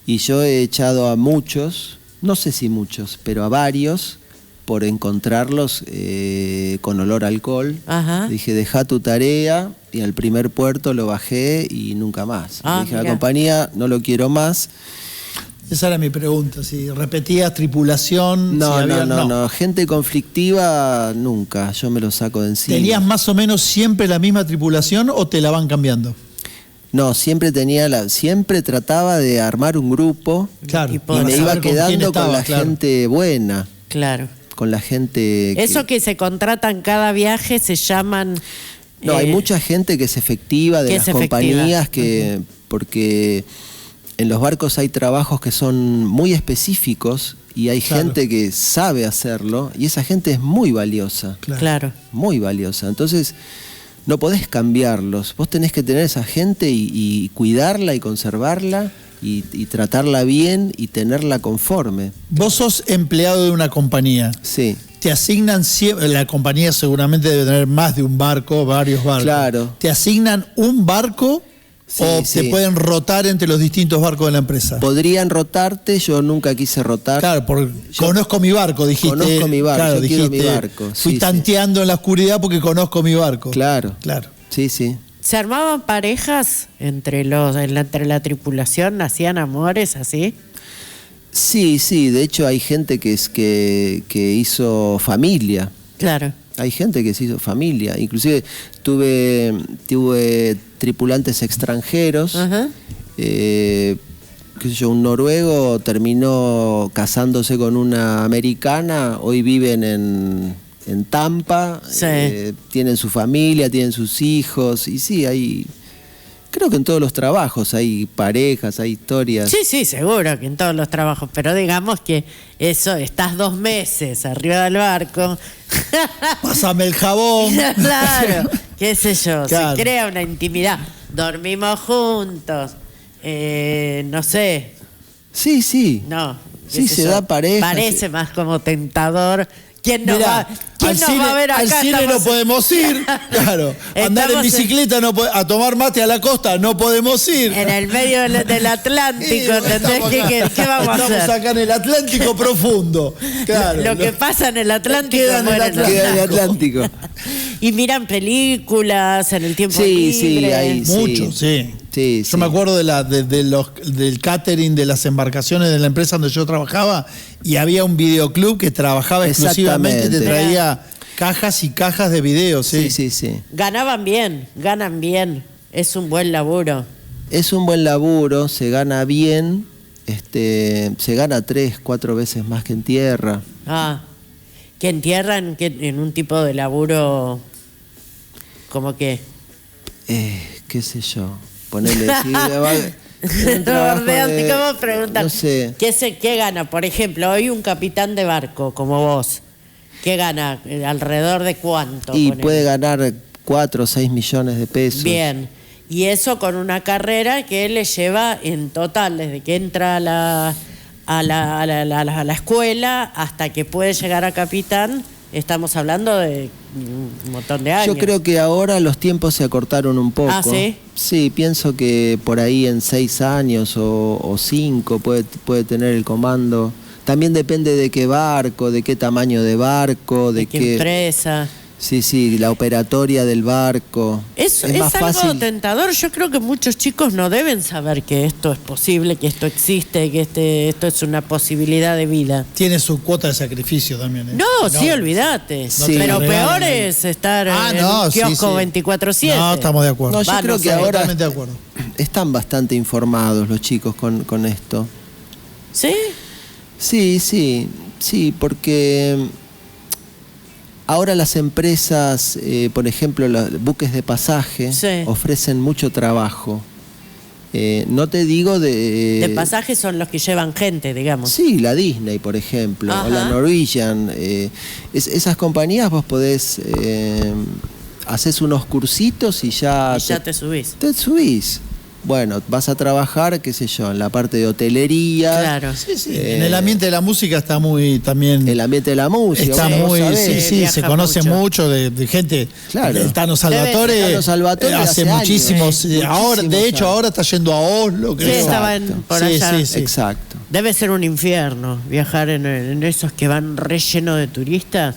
Y yo he echado a muchos, no sé si muchos, pero a varios, por encontrarlos con olor a alcohol. Ajá. Dije, deja tu tarea, y al primer puerto lo bajé y nunca más. Dije, la compañía, no lo quiero más. Esa era mi pregunta, si repetías tripulación... No, gente conflictiva nunca, yo me lo saco de encima. ¿Tenías más o menos siempre la misma tripulación o te la van cambiando? No, siempre trataba de armar un grupo, y me iba quedando con la gente buena. Claro. Con la gente... Eso que se contratan cada viaje se llaman... No, hay mucha gente que es efectiva de las compañías, porque en los barcos hay trabajos que son muy específicos y hay gente que sabe hacerlo y esa gente es muy valiosa. Claro. Muy valiosa. Entonces... no podés cambiarlos, vos tenés que tener esa gente y cuidarla y conservarla y tratarla bien y tenerla conforme. Vos sos empleado de una compañía. Sí. Te asignan siempre, la compañía seguramente debe tener más de un barco, varios barcos. Claro. ¿Te asignan un barco o te pueden rotar entre los distintos barcos de la empresa? Podrían rotarte, yo nunca quise rotar. Claro, porque conozco mi barco, dijiste. Conozco mi barco, claro, quiero mi barco. Fui tanteando en la oscuridad porque conozco mi barco. Claro. Sí. ¿Se armaban parejas entre la tripulación? ¿Hacían amores así? Sí, de hecho hay gente que hizo familia. Claro. Hay gente que se hizo familia. Inclusive tuve tripulantes extranjeros. Ajá. Qué sé yo, un noruego terminó casándose con una americana, hoy viven en Tampa, Sí. tienen su familia, tienen sus hijos, y sí, creo que en todos los trabajos hay parejas, hay historias. Sí, seguro que en todos los trabajos, pero digamos que eso, estás 2 meses arriba del barco. Pásame el jabón. Claro, qué sé yo, Claro. se crea una intimidad. Dormimos juntos, no sé, Sí, sí. no. qué Sí, sé se yo. da pareja. Parece más como tentador. ¿Quién nos va a ver acá? al cine Estamos- no podemos ir. Claro. Andar en Estamos bicicleta, a tomar mate a la costa, no podemos ir. en el medio del Atlántico, ¿entendés? Estamos ¿Qué vamos a Estamos hacer? acá en el Atlántico profundo. Claro, Lo que pasa en el Atlántico Queda en el muere en Atlántico. Queda en el Atlántico. Y miran películas en el tiempo Sí, libre. sí, hay. Mucho, sí. Sí, Yo sí. me acuerdo del catering de las embarcaciones de la empresa donde yo trabajaba y había un videoclub que trabajaba exclusivamente, te Exactamente. traía cajas y cajas de videos. Sí, sí, sí. Ganan bien. Es un buen laburo. Es un buen laburo, se gana bien, se gana 3, 4 veces más que en tierra. Ah, que entierran en un tipo de laburo como que... Qué sé yo, ponerle ¿Cómo preguntar? No sé. ¿Qué gana? Por ejemplo, hoy un capitán de barco como vos, ¿qué gana? ¿Alrededor de cuánto? Y ponele? puede ganar 4 o 6 millones de pesos. Bien. Y eso con una carrera que le lleva en total, desde que entra a la escuela hasta que puede llegar a capitán, estamos hablando de un montón de años. Yo creo que ahora los tiempos se acortaron un poco. Ah, ¿sí? Sí, pienso que por ahí en 6 años o 5 puede tener el comando. También depende de qué barco, de qué tamaño de barco, ¿De qué empresa? Sí, la operatoria del barco. Es más algo fácil. tentador. Yo creo que muchos chicos no deben saber que esto es posible, que esto existe, que esto es una posibilidad de vida. Tiene su cuota de sacrificio también. ¿eh? No, sí, olvídate. Sí. Pero No, peor no. es estar en no, un sí, kiosco sí. 24/7. No, estamos de acuerdo. No, yo Va, creo no que sé. ahora Totalmente de acuerdo. están bastante informados los chicos con esto. ¿Sí? Sí, porque ahora las empresas, por ejemplo, los buques de pasaje, Sí. ofrecen mucho trabajo. No te digo De pasajes son los que llevan gente, digamos. Sí, la Disney, por ejemplo, Ajá. o la Norwegian. Esas compañías vos podés, haces unos cursitos y ya, Y ya te subís. te subís. Bueno, vas a trabajar, qué sé yo, en la parte de hotelería. Claro. Sí, sí. En el ambiente de la música está muy también. El ambiente de la música. Está vos muy, sabés. sí, viaja se conoce mucho. mucho de gente. Claro. El Tano Salvatore, Tano Salvatore hace hace muchísimos. años. Ahora, de Muchísimos hecho, años. ahora está yendo a Oslo, Sí, creo. estaba por Sí, allá. sí, sí. Exacto. Debe ser un infierno viajar en esos que van relleno de turistas.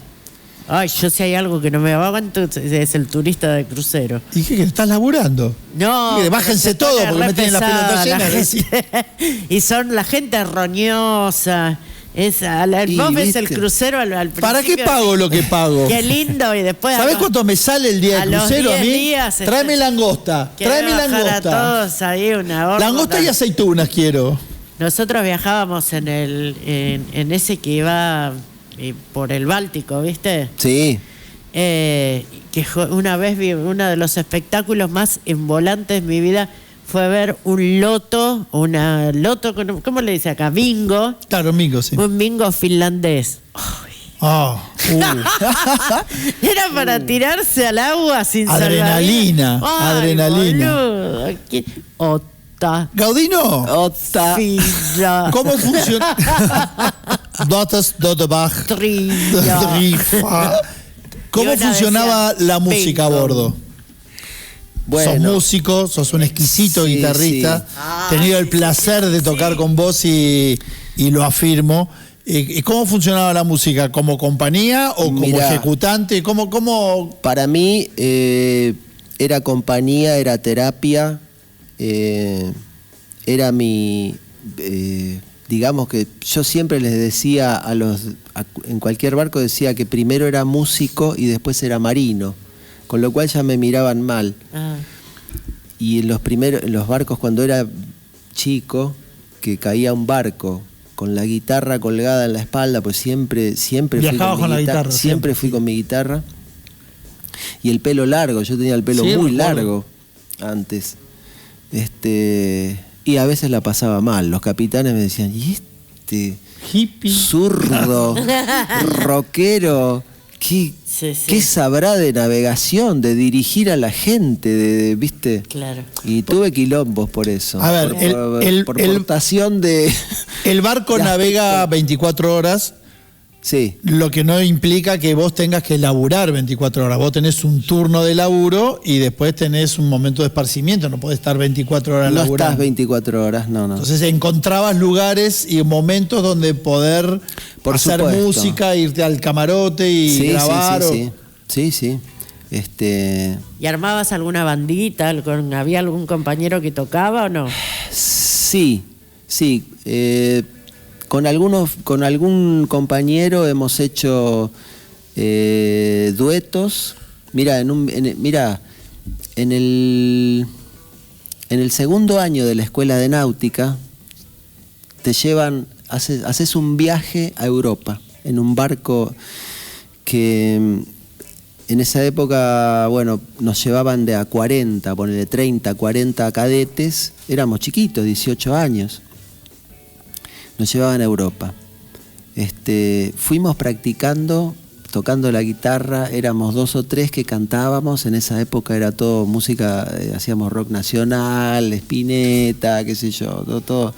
Ay, yo si hay algo que no me aguanto es el turista de crucero. ¿Y qué? ¿Estás laburando? No. ¿Qué? pero Bájense se todo pone porque re me tienen las pesada pelotas la llenas. gente. Y son la gente roñosa. Y, Vos ves el ¿viste? crucero al ¿Para qué principio, pago lo que pago? Qué lindo, y después... ¿Sabés cuánto me sale el día a de los crucero a 10 mí? días Tráeme langosta, tráeme bajar a langosta. todos ahí una horda. Langosta y aceitunas quiero. Nosotros viajábamos en ese que iba por el Báltico, ¿viste? Sí. Una vez vi uno de los espectáculos más envolantes de mi vida fue ver un loto, ¿cómo le dice acá? Bingo, Claro, Mingo, sí. un bingo finlandés. Ah, Era para tirarse al agua sin Adrenalina, salvavidas. Ay, adrenalina. boludo, Ota. Gaudino, Ota. Filla. ¿cómo funciona? Dotas, Dotebach, Trilla. Rifa. ¿Cómo Y una funcionaba decía, la música a bingo. bordo? Bueno. Sos músico, sos un exquisito Sí, guitarrista. sí. He tenido el placer de tocar con vos y lo afirmo. ¿Cómo funcionaba la música? ¿Como compañía o como Mirá. ejecutante? ¿Cómo? Para mí era compañía, era terapia, era mi digamos que yo siempre les decía en cualquier barco decía que primero era músico y después era marino, con lo cual ya me miraban mal. Y en los barcos cuando era chico, que caía un barco con la guitarra colgada en la espalda, pues siempre Viajaba con la guitarra, siempre fui con mi guitarra. Y el pelo largo, yo tenía el pelo muy largo antes. Y a veces la pasaba mal. Los capitanes me decían, ¿y este hippie zurdo, rockero, qué sabrá de navegación, de dirigir a la gente, ¿viste? Claro. Y tuve quilombos por eso. A ver, por portación de... El barco navega 24 horas. Sí. Lo que no implica que vos tengas que laburar 24 horas. Vos tenés un turno de laburo y después tenés un momento de esparcimiento. No podés estar 24 horas laburando. No estás 24 horas, no. Entonces encontrabas lugares y momentos donde poder hacer música, irte al camarote y grabar. Sí. ¿Y armabas alguna bandita? ¿Había algún compañero que tocaba o no? Sí. Con algún compañero hemos hecho duetos. Mira, en el segundo año de la escuela de náutica te llevan, haces un viaje a Europa en un barco que en esa época, bueno, nos llevaban de a 40, ponele 30, 40 cadetes. Éramos chiquitos, 18 años. Nos llevaban a Europa. Fuimos practicando, tocando la guitarra, éramos 2 o 3 que cantábamos, en esa época era todo música, hacíamos rock nacional, Spinetta, qué sé yo, todo.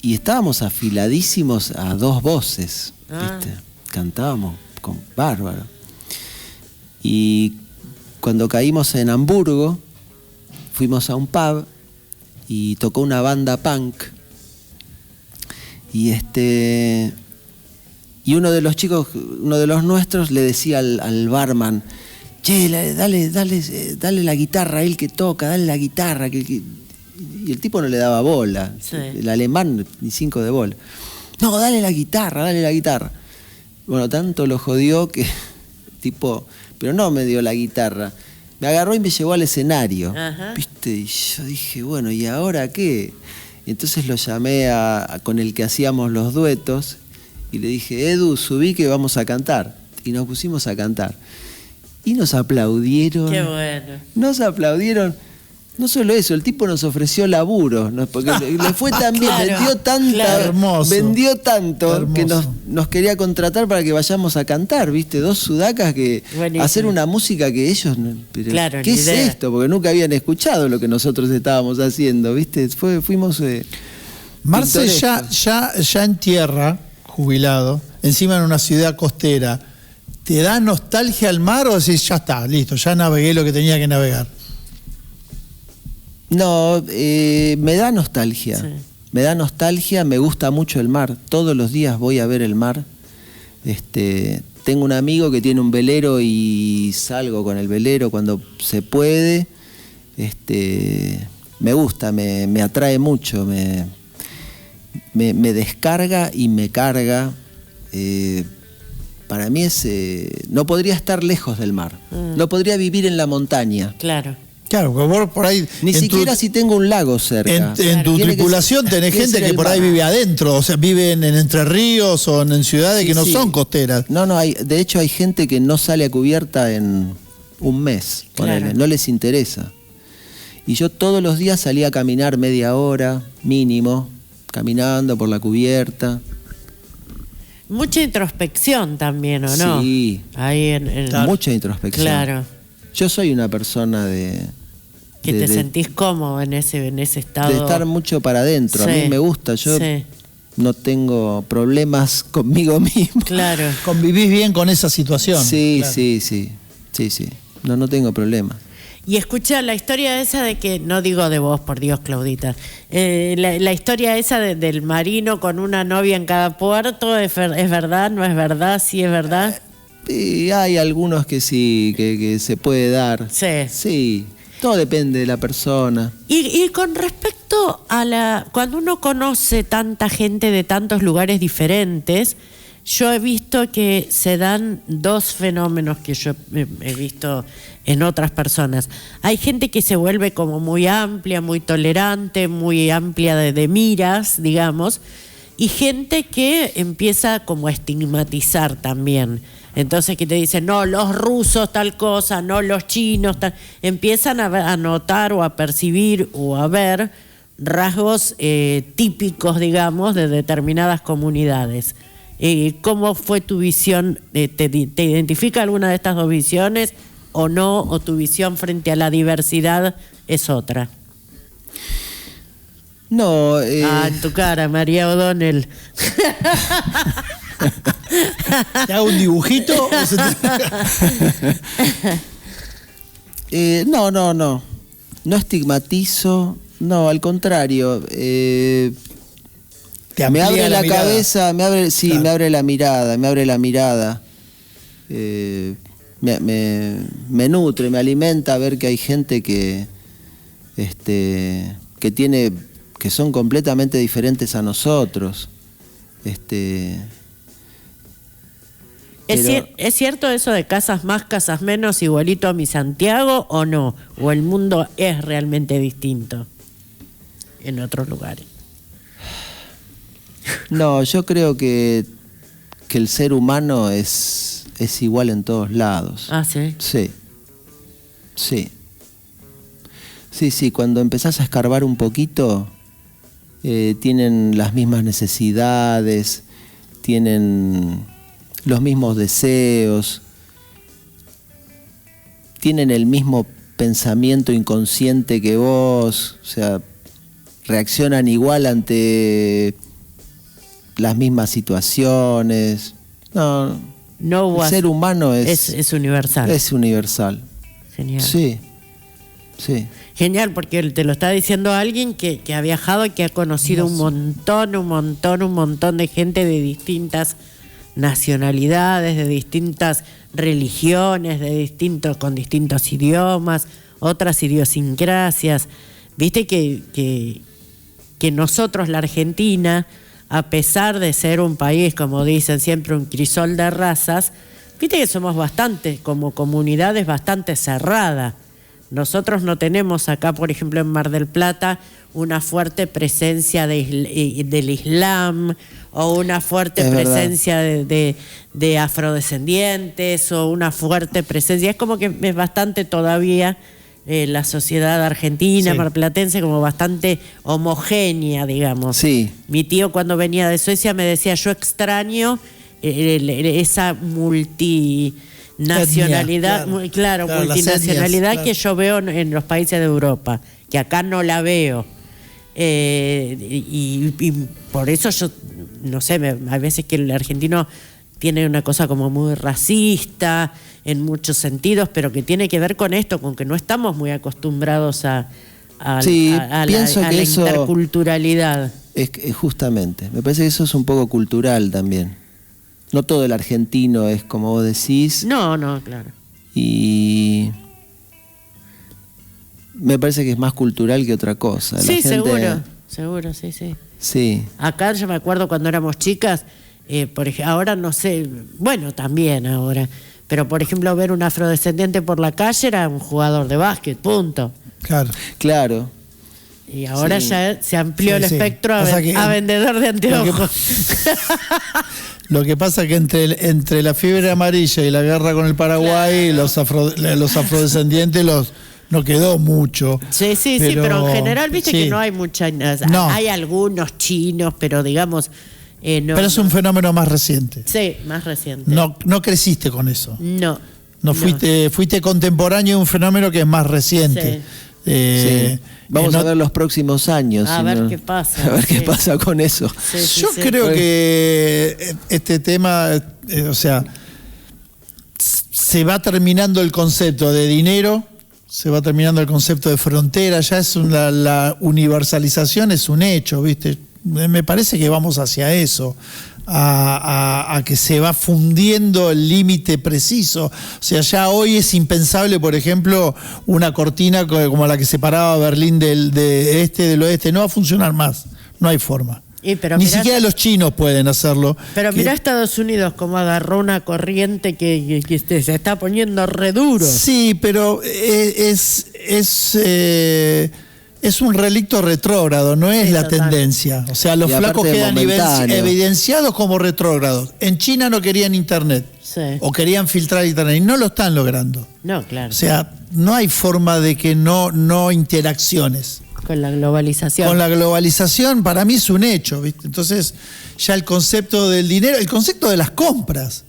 Y estábamos afiladísimos a 2 voces, ¿viste? Cantábamos con bárbaro. Y cuando caímos en Hamburgo, fuimos a un pub y tocó una banda punk. Y uno de los chicos, uno de los nuestros, le decía al barman, che, dale la guitarra a él que toca, dale la guitarra. Y el tipo no le daba bola. Sí. El alemán, ni 5 de bola. No, dale la guitarra. Bueno, tanto lo jodió que tipo, pero no me dio la guitarra. Me agarró y me llevó al escenario. Ajá. ¿Viste? Y yo dije, bueno, ¿y ahora qué? Entonces lo llamé con el que hacíamos los duetos y le dije, Edu, subí que vamos a cantar. Y nos pusimos a cantar. Y nos aplaudieron. Qué bueno. Nos aplaudieron. No solo eso, el tipo nos ofreció laburo, porque le fue tan bien, Claro, vendió tanto Hermoso. que nos quería contratar para que vayamos a cantar, ¿viste? 2 sudacas que Buenísimo. hacer una música que ellos, pero Claro, ¿qué ni es idea. esto? Porque nunca habían escuchado lo que nosotros estábamos haciendo, ¿viste? Fuimos Marce pintorescos. ya en tierra, jubilado, encima en una ciudad costera, ¿te da nostalgia al mar o decís, ya está, listo, ya navegué lo que tenía que navegar? No, me da nostalgia. Sí. Me da nostalgia, me gusta mucho el mar. Todos los días voy a ver el mar. Tengo un amigo que tiene un velero y salgo con el velero cuando se puede. Me gusta, me atrae mucho, me descarga y me carga. Para mí no podría estar lejos del mar. No podría vivir en la montaña. Claro. Claro, porque vos por ahí... Ni siquiera si tengo un lago cerca. En tu Tiene que tripulación ser- tenés tiene gente ser que el por ahí mar. vive adentro, o sea, viven en Entre Ríos o en ciudades que no Sí. son costeras. No, de hecho hay gente que no sale a cubierta en un mes, ponele, Claro. no les interesa. Y yo todos los días salía a caminar media hora, mínimo, caminando por la cubierta. Mucha introspección también, ¿o no? Sí. Ahí en Claro. Mucha introspección. Claro. Yo soy una persona Que te sentís cómodo en ese estado. de estar mucho para adentro. A Sí. mí me gusta, yo Sí. no tengo problemas conmigo mismo. Claro. Convivís bien con esa situación. Sí, Claro. sí. No tengo problemas. Y escucha la historia esa de que, no digo de vos, por Dios, Claudita, la historia esa del marino con una novia en cada puerto, ¿es verdad? ¿No es verdad? ¿Sí es verdad? Y hay algunos que sí, que se puede dar. Sí. Sí. Todo depende de la persona. Y con respecto a cuando uno conoce tanta gente de tantos lugares diferentes, yo he visto que se dan dos fenómenos que yo he visto en otras personas. Hay gente que se vuelve como muy amplia, muy tolerante, muy amplia de miras, digamos, y gente que empieza como a estigmatizar también. Entonces que te dicen, no, los rusos tal cosa, no, los chinos tal. Empiezan a notar o a percibir o a ver rasgos típicos, digamos, de determinadas comunidades. ¿Cómo fue tu visión? ¿Te identifica alguna de estas dos visiones o no? ¿O tu visión frente a la diversidad es otra? No. En tu cara, María O'Donnell. ¿Te hago un dibujito? No. No estigmatizo. No, al contrario. Me abre la cabeza, me abre la mirada, me nutre, me alimenta ver que hay gente que son completamente diferentes a nosotros. ¿Es cierto eso de casas más, casas menos, igualito a mi Santiago o no? ¿O el mundo es realmente distinto en otros lugares? No, yo creo que el ser humano es igual en todos lados. Ah, ¿sí? Sí, cuando empezás a escarbar un poquito, tienen las mismas necesidades, tienen los mismos deseos, tienen el mismo pensamiento inconsciente que vos, o sea, reaccionan igual ante las mismas situaciones. El ser humano es universal. Es universal. Genial. Sí. Genial, porque te lo está diciendo alguien que ha viajado y que ha conocido un montón de gente de distintas nacionalidades, de distintas religiones, con distintos idiomas, otras idiosincrasias. Viste que nosotros, la Argentina, a pesar de ser un país, como dicen siempre, un crisol de razas, viste que somos como comunidades bastante cerradas. Nosotros no tenemos acá, por ejemplo, en Mar del Plata, una fuerte presencia del Islam o una fuerte presencia de afrodescendientes o una fuerte presencia. Es como que es bastante todavía la sociedad argentina, marplatense, como bastante homogénea, digamos. Sí. Mi tío cuando venía de Suecia me decía, yo extraño esa multinacionalidad, multinacionalidad que yo veo en los países de Europa, que acá no la veo. Y por eso yo, no sé, hay veces que el argentino tiene una cosa como muy racista en muchos sentidos, pero que tiene que ver con esto, con que no estamos muy acostumbrados a la interculturalidad. Justamente, me parece que eso es un poco cultural también. No todo el argentino es como vos decís. No, claro. Y me parece que es más cultural que otra cosa. Sí, seguro, sí. Sí. Acá yo me acuerdo cuando éramos chicas, por ejemplo, ahora no sé, bueno, también ahora, pero por ejemplo ver un afrodescendiente por la calle era un jugador de básquet, punto. Claro. Y ahora ya se amplió el espectro a vendedor de anteojos. Lo que pasa es que entre la fiebre amarilla y la guerra con el Paraguay, los afrodescendientes no quedó mucho. Sí, pero en general viste que no hay mucha. Hay algunos chinos, pero digamos. Pero es un fenómeno más reciente. Sí, más reciente. No creciste con eso. No. Fuiste contemporáneo de un fenómeno que es más reciente. Sí. Vamos a ver los próximos años. A ver qué pasa. A ver qué pasa con eso. Yo creo que este tema, se va terminando el concepto de dinero, se va terminando el concepto de frontera, ya es la universalización es un hecho, ¿viste? Me parece que vamos hacia eso, a que se va fundiendo el límite preciso. O sea, ya hoy es impensable, por ejemplo, una cortina como la que separaba Berlín del oeste. No va a funcionar más, no hay forma. Ni siquiera los chinos pueden hacerlo. Pero mirá Estados Unidos como agarró una corriente que se está poniendo re duro. Sí, pero es un relicto retrógrado, no es la tendencia. O sea, los flacos quedan evidenciados como retrógrados. En China no querían internet, o querían filtrar internet, y no lo están logrando. No, claro. O sea, no hay forma de que no interacciones. Con la globalización. Con la globalización, para mí es un hecho, ¿viste? Entonces, ya el concepto del dinero, el concepto de las compras.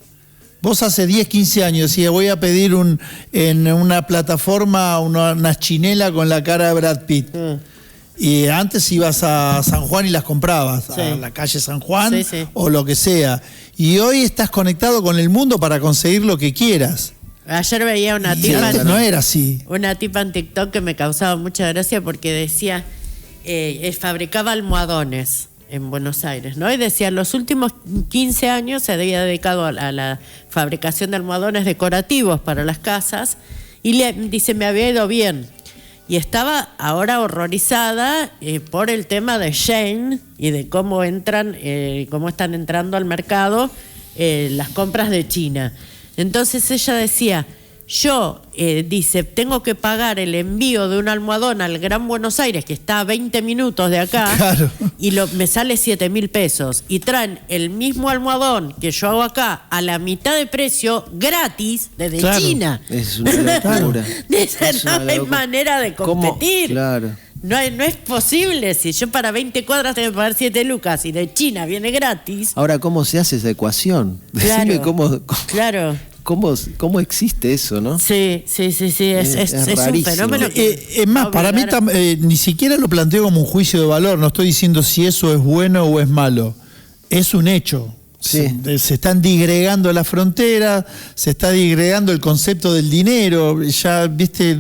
Vos hace 10, 15 años decías, voy a pedir en una plataforma una chinela con la cara de Brad Pitt. Y antes ibas a San Juan y las comprabas, a la calle San Juan o lo que sea. Y hoy estás conectado con el mundo para conseguir lo que quieras. Ayer veía una tipa. Antes no era así. Una tipa en TikTok que me causaba mucha gracia porque decía, fabricaba almohadones en Buenos Aires, ¿no? Y decía, los últimos 15 años se había dedicado a la fabricación de almohadones decorativos para las casas y dice, me había ido bien. Y estaba ahora horrorizada por el tema de Shein y de cómo están entrando al mercado las compras de China. Entonces ella decía, yo, dice, tengo que pagar el envío de un almohadón al Gran Buenos Aires, que está a 20 minutos de acá, claro, y me sale 7.000 pesos. Y traen el mismo almohadón que yo hago acá a la mitad de precio, gratis, desde China. Es una locura. No hay manera de competir. Claro. No es posible, si yo para 20 cuadras tengo que pagar 7 lucas y de China viene gratis. Ahora, ¿cómo se hace esa ecuación? Claro, decime cómo claro. existe eso, ¿no? Sí, es un fenómeno. Es más, para mí ni siquiera lo planteo como un juicio de valor, no estoy diciendo si eso es bueno o es malo, es un hecho. Sí. Se están disgregando las fronteras, se está disgregando el concepto del dinero, ya, viste,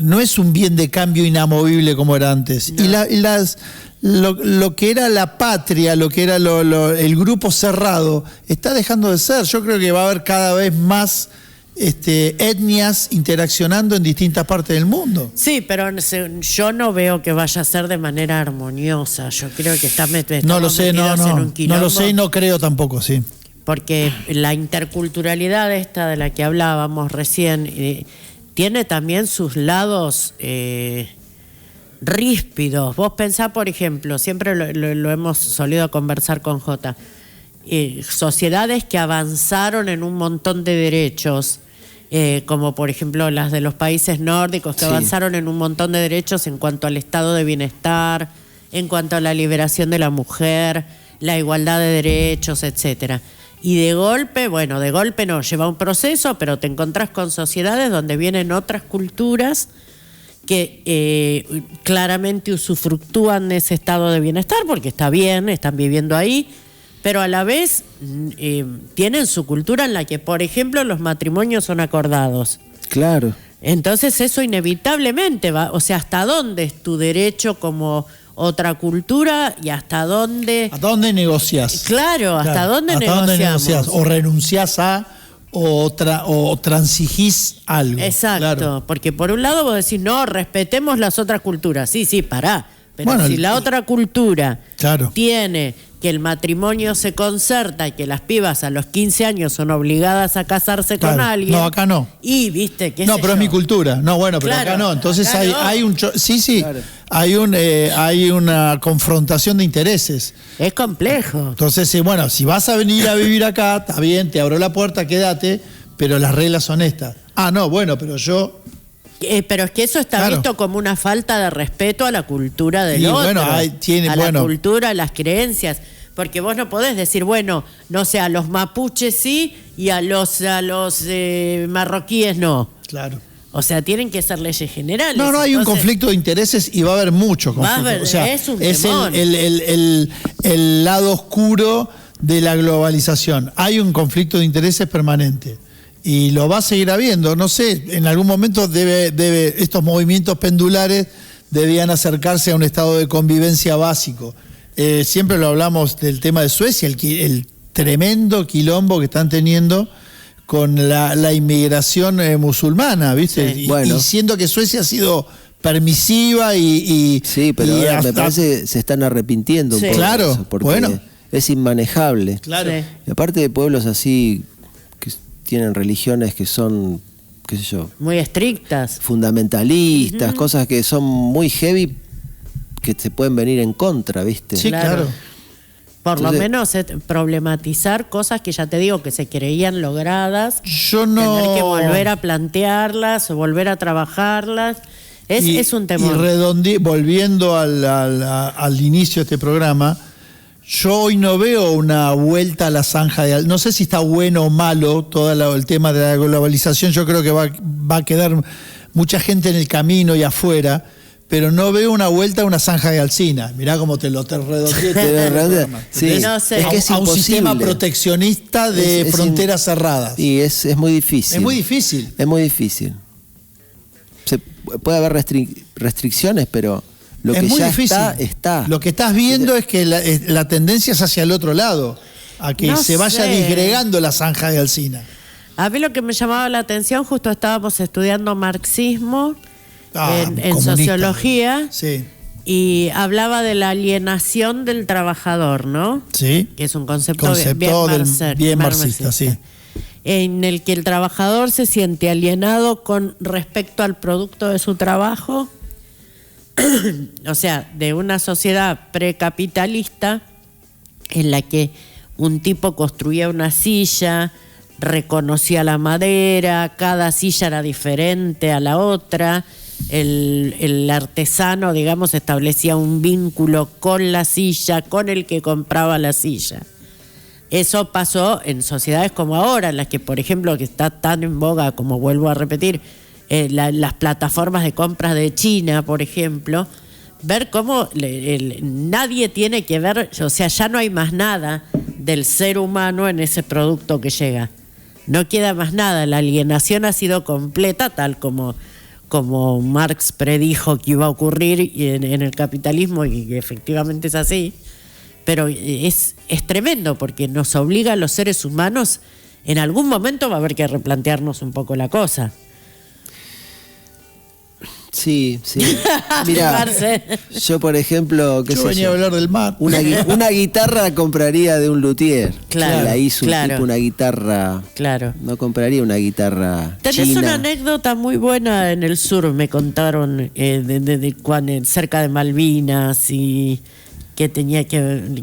no es un bien de cambio inamovible como era antes. No. Y lo que era la patria, lo que era el grupo cerrado, está dejando de ser. Yo creo que va a haber cada vez más etnias interaccionando en distintas partes del mundo. Sí, pero yo no veo que vaya a ser de manera armoniosa. Yo creo que no lo sé, no lo sé y no creo tampoco, sí. Porque la interculturalidad esta de la que hablábamos recién tiene también sus lados ríspidos. Vos pensá, por ejemplo, siempre lo hemos solido conversar con Jota, sociedades que avanzaron en un montón de derechos, como por ejemplo las de los países nórdicos, que avanzaron en un montón de derechos en cuanto al estado de bienestar, en cuanto a la liberación de la mujer, la igualdad de derechos, etcétera. Y de golpe no, lleva un proceso, pero te encontrás con sociedades donde vienen otras culturas que claramente usufructúan de ese estado de bienestar, porque está bien, están viviendo ahí, pero a la vez tienen su cultura en la que, por ejemplo, los matrimonios son acordados. Claro. Entonces eso inevitablemente va, o sea, ¿hasta dónde es tu derecho como otra cultura y hasta dónde... ¿Hasta dónde negociás? Claro, ¿hasta dónde negociamos? O renunciás a... o transigís algo. Exacto, claro. Porque por un lado vos decís, no, respetemos las otras culturas. Sí, pará. Pero bueno, si la otra cultura tiene que el matrimonio se concerta y que las pibas a los 15 años son obligadas a casarse con alguien. No, acá no. Y, viste, qué sé pero yo. Es mi cultura. No, bueno, pero acá no. Entonces acá hay un... Sí. Claro. Hay una confrontación de intereses. Es complejo. Entonces, si vas a venir a vivir acá, está bien, te abro la puerta, quédate, pero las reglas son estas. Pero yo... pero es que eso está visto como una falta de respeto a la cultura del otro, la cultura, a las creencias, porque vos no podés decir, no sé, a los mapuches sí y a los marroquíes no. Claro. O sea, tienen que ser leyes generales. No, hay un conflicto de intereses y va a haber mucho conflicto. Es el lado oscuro de la globalización. Hay un conflicto de intereses permanente. Y lo va a seguir habiendo, no sé, en algún momento debe estos movimientos pendulares debían acercarse a un estado de convivencia básico. Siempre lo hablamos del tema de Suecia, el tremendo quilombo que están teniendo con la inmigración musulmana, ¿viste? Sí. Bueno. Y siendo que Suecia ha sido permisiva y sí, pero y ahora hasta, me parece se están arrepintiendo un Sí. poco de Claro, eso, porque bueno. es inmanejable. claro. Sí. Y aparte de pueblos así que tienen religiones que son, qué sé yo, Muy estrictas. fundamentalistas, cosas que son muy heavy, que se pueden venir en contra, ¿viste? Sí, Claro. claro. Por lo Entonces- menos problematizar cosas que ya te digo que se creían logradas. Yo no. Tener que volver a plantearlas o volver a trabajarlas. Es un temor. Y volviendo al inicio de este programa, yo hoy no veo una vuelta a la zanja de... No sé si está bueno o malo todo el tema de la globalización. Yo creo que va a quedar mucha gente en el camino y afuera, pero no veo una vuelta a una zanja de Alsina. Mirá cómo te redondeé. Sí, No sé. es que es a un imposible. sistema proteccionista de Es fronteras cerradas. Y es muy difícil. Es muy difícil. Es muy difícil. Puede haber restricciones, pero lo es que muy ya difícil. está. Lo que estás viendo es que la tendencia es hacia el otro lado, a que No se vaya sé. disgregando la zanja de Alsina. A mí lo que me llamaba la atención, justo estábamos estudiando marxismo en Comunista. sociología Sí, y hablaba de la alienación del trabajador, ¿no? sí. Que es un concepto, Bien marxista, sí. En el que el trabajador se siente alienado con respecto al producto de su trabajo, o sea, de una sociedad precapitalista en la que un tipo construía una silla, reconocía la madera, cada silla era diferente a la otra, el artesano, digamos, establecía un vínculo con la silla, con el que compraba la silla. Eso pasó en sociedades como ahora, en las que, por ejemplo, que está tan en boga, como vuelvo a repetir, las plataformas de compras de China, por ejemplo, ver cómo nadie tiene que ver, o sea, ya no hay más nada del ser humano en ese producto que llega. No queda más nada, la alienación ha sido completa, tal como Marx predijo que iba a ocurrir en el capitalismo, y efectivamente es así. Pero es tremendo porque nos obliga a los seres humanos, en algún momento va a haber que replantearnos un poco la cosa. Sí. Mira, Marce. yo por ejemplo, qué Yo sé venía yo, a hablar del mar. una guitarra compraría de un luthier. Claro, La hizo un claro. tipo una guitarra. Claro. No compraría una guitarra Tenés china. una anécdota muy buena en el sur, me contaron, cerca de Malvinas, y que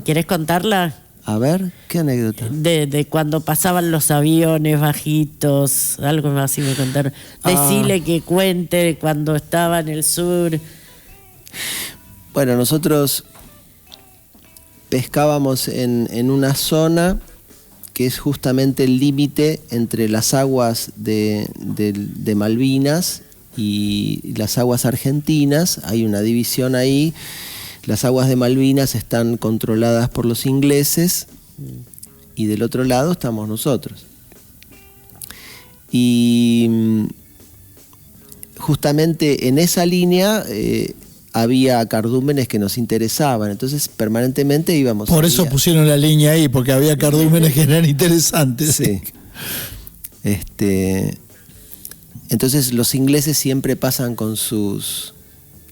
¿querés contarla? A ver, ¿qué anécdota? De cuando pasaban los aviones bajitos, algo así me contaron. Decile que cuente cuando estaba en el sur. Bueno, nosotros pescábamos en una zona que es justamente el límite entre las aguas de Malvinas y las aguas argentinas. Hay una división ahí. Las aguas de Malvinas están controladas por los ingleses y del otro lado estamos nosotros. Y justamente en esa línea había cardúmenes que nos interesaban, entonces permanentemente íbamos. Por eso pusieron la línea ahí, porque había cardúmenes que eran interesantes. Sí. Entonces los ingleses siempre pasan con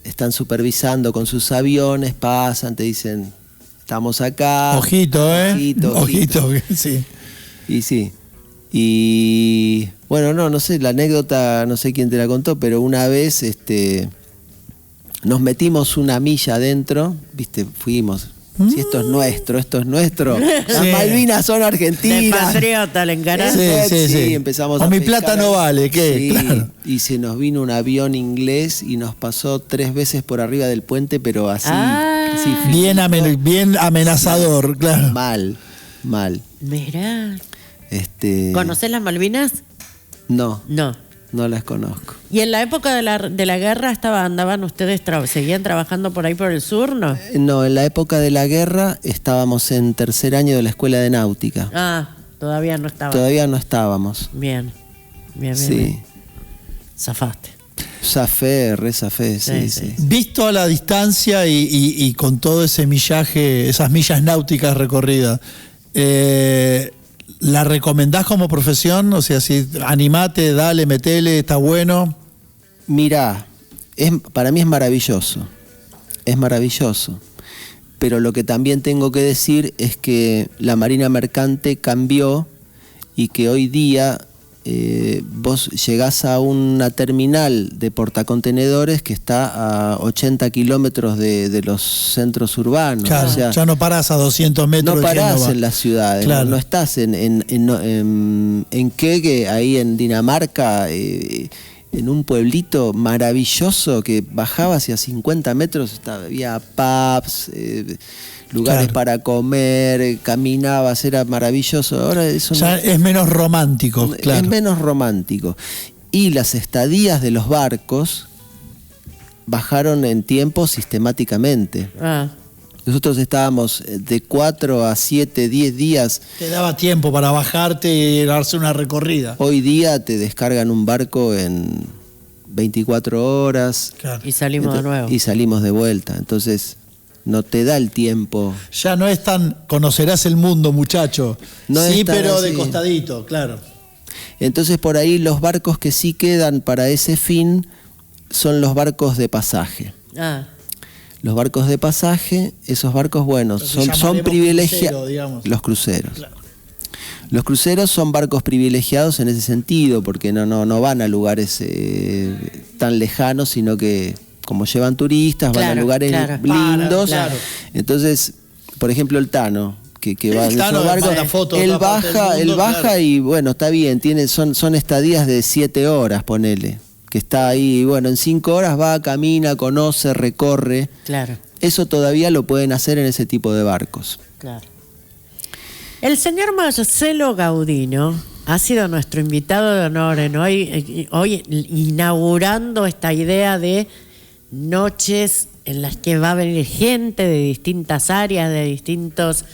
están supervisando con sus aviones, pasan, te dicen, estamos acá. Ojito, Ojito. sí. Y sí. Y bueno, no sé, la anécdota, no sé quién te la contó, pero una vez nos metimos una milla adentro, viste, fuimos. Si esto es nuestro. Las Sí. Malvinas son De argentinas. patriota, le encarás. Sí. Empezamos O a mi pescar plata no ahí. vale, ¿qué? Sí, Claro. y se nos vino un avión inglés y nos pasó 3 veces por arriba del puente, pero así, así Bien, finito. bien amenazador, claro. Mal. Mirá. Este, ¿Conocés las Malvinas? No No. las conozco. ¿Y en la época de la guerra andaban ustedes, seguían trabajando por ahí por el sur, no? No, en la época de la guerra estábamos en 3er año de la escuela de náutica. Ah, todavía no estaba. Todavía no estábamos. Bien. Sí. Zafaste. Zafé, re zafé, sí. Visto a la distancia y con todo ese millaje, esas millas náuticas recorridas, ¿la recomendás como profesión? O sea, si animate, dale, metele, está bueno. Mirá, para mí es maravilloso. Es maravilloso. Pero lo que también tengo que decir es que la Marina Mercante cambió y que hoy día vos llegás a una terminal de portacontenedores que está a 80 kilómetros de los centros urbanos. Claro, o sea, ya no parás a 200 metros. No parás en las ciudades, claro. no estás en Kege, ahí en Dinamarca, en un pueblito maravilloso que bajaba hacia 50 metros, había pubs, lugares para comer, caminabas, era maravilloso. Ahora eso ya es menos romántico, claro. Es menos romántico. Y las estadías de los barcos bajaron en tiempo sistemáticamente. Nosotros estábamos de 4 a 7, 10 días. Te daba tiempo para bajarte y darse una recorrida. Hoy día te descargan un barco en 24 horas. Claro. Y salimos de nuevo. Y salimos de vuelta. Entonces, no te da el tiempo. Ya no es tan, conocerás el mundo, muchacho. No sí, pero así. De costadito, claro. Entonces, por ahí los barcos que sí quedan para ese fin son los barcos de pasaje. Los barcos de pasaje, esos barcos buenos, son privilegiados. Los cruceros. Claro. Los cruceros son barcos privilegiados en ese sentido, porque no van a lugares tan lejanos, sino que como llevan turistas, van a lugares lindos. Claro. Entonces, por ejemplo, el Tano, que va en esos barcos, él baja y bueno, está bien, son estadías de 7 horas, ponele. Que está ahí, bueno, en 5 horas va, camina, conoce, recorre. Claro. Eso todavía lo pueden hacer en ese tipo de barcos. Claro. El señor Marcelo Gaudino ha sido nuestro invitado de honor hoy inaugurando esta idea de noches en las que va a venir gente de distintas áreas, de distintas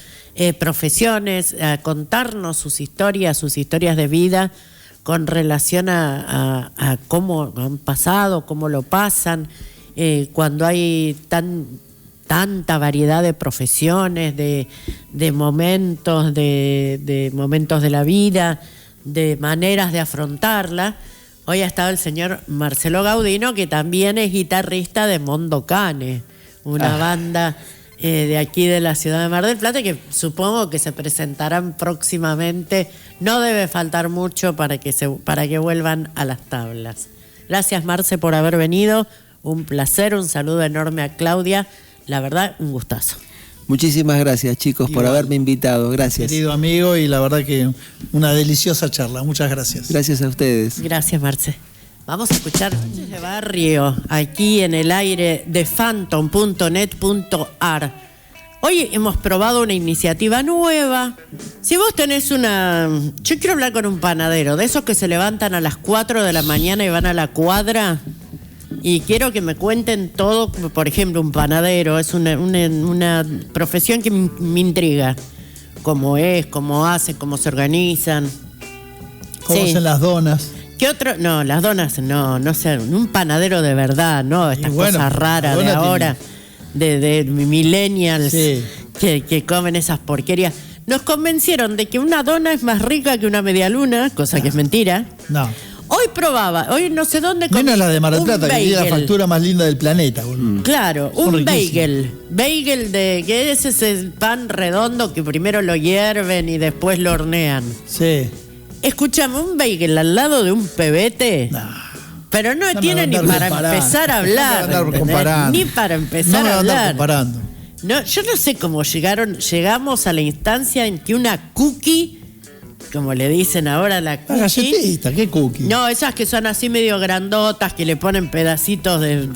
profesiones, a contarnos sus historias de vida, con relación a cómo han pasado, cómo lo pasan, cuando hay tanta variedad de profesiones, de momentos, de momentos de la vida, de maneras de afrontarla. Hoy ha estado el señor Marcelo Gaudino, que también es guitarrista de Mondo Cane, una banda de aquí de la ciudad de Mar del Plata, que supongo que se presentarán próximamente. No debe faltar mucho para que vuelvan a las tablas. Gracias, Marce, por haber venido. Un placer, un saludo enorme a Claudia. La verdad, un gustazo. Muchísimas gracias, chicos, por haberme invitado. Gracias. Querido amigo, y la verdad que una deliciosa charla. Muchas gracias. Gracias a ustedes. Gracias, Marce. Vamos a escuchar Noches de Barrio aquí en el aire de phantom.net.ar. Hoy hemos probado una iniciativa nueva. Si vos tenés yo quiero hablar con un panadero, de esos que se levantan a las 4 de la mañana y van a la cuadra, y quiero que me cuenten todo. Por ejemplo, un panadero es una profesión que me intriga. Cómo es, cómo hacen, cómo se organizan. ¿Cómo hacen las donas? ¿Qué otro? No, las donas no sé, un panadero de verdad, ¿no? Estas cosas raras de ahora, de millennials, que comen esas porquerías. Nos convencieron de que una dona es más rica que una medialuna, cosa que es mentira. No. Hoy no sé dónde comí. Menos la de Mar del Plata, que tiene la factura más linda del planeta. Claro, un bagel. Bagel que es ese pan redondo que primero lo hierven y después lo hornean. Sí. Escuchame, un bagel al lado de un pegete. No. Pero no tiene ni para empezar a hablar. Ni para empezar a hablar. Comparando. No, yo no sé cómo llegamos a la instancia en que una cookie, como le dicen ahora la cookie. La galletita, ¿qué cookie? No, esas que son así medio grandotas, que le ponen pedacitos de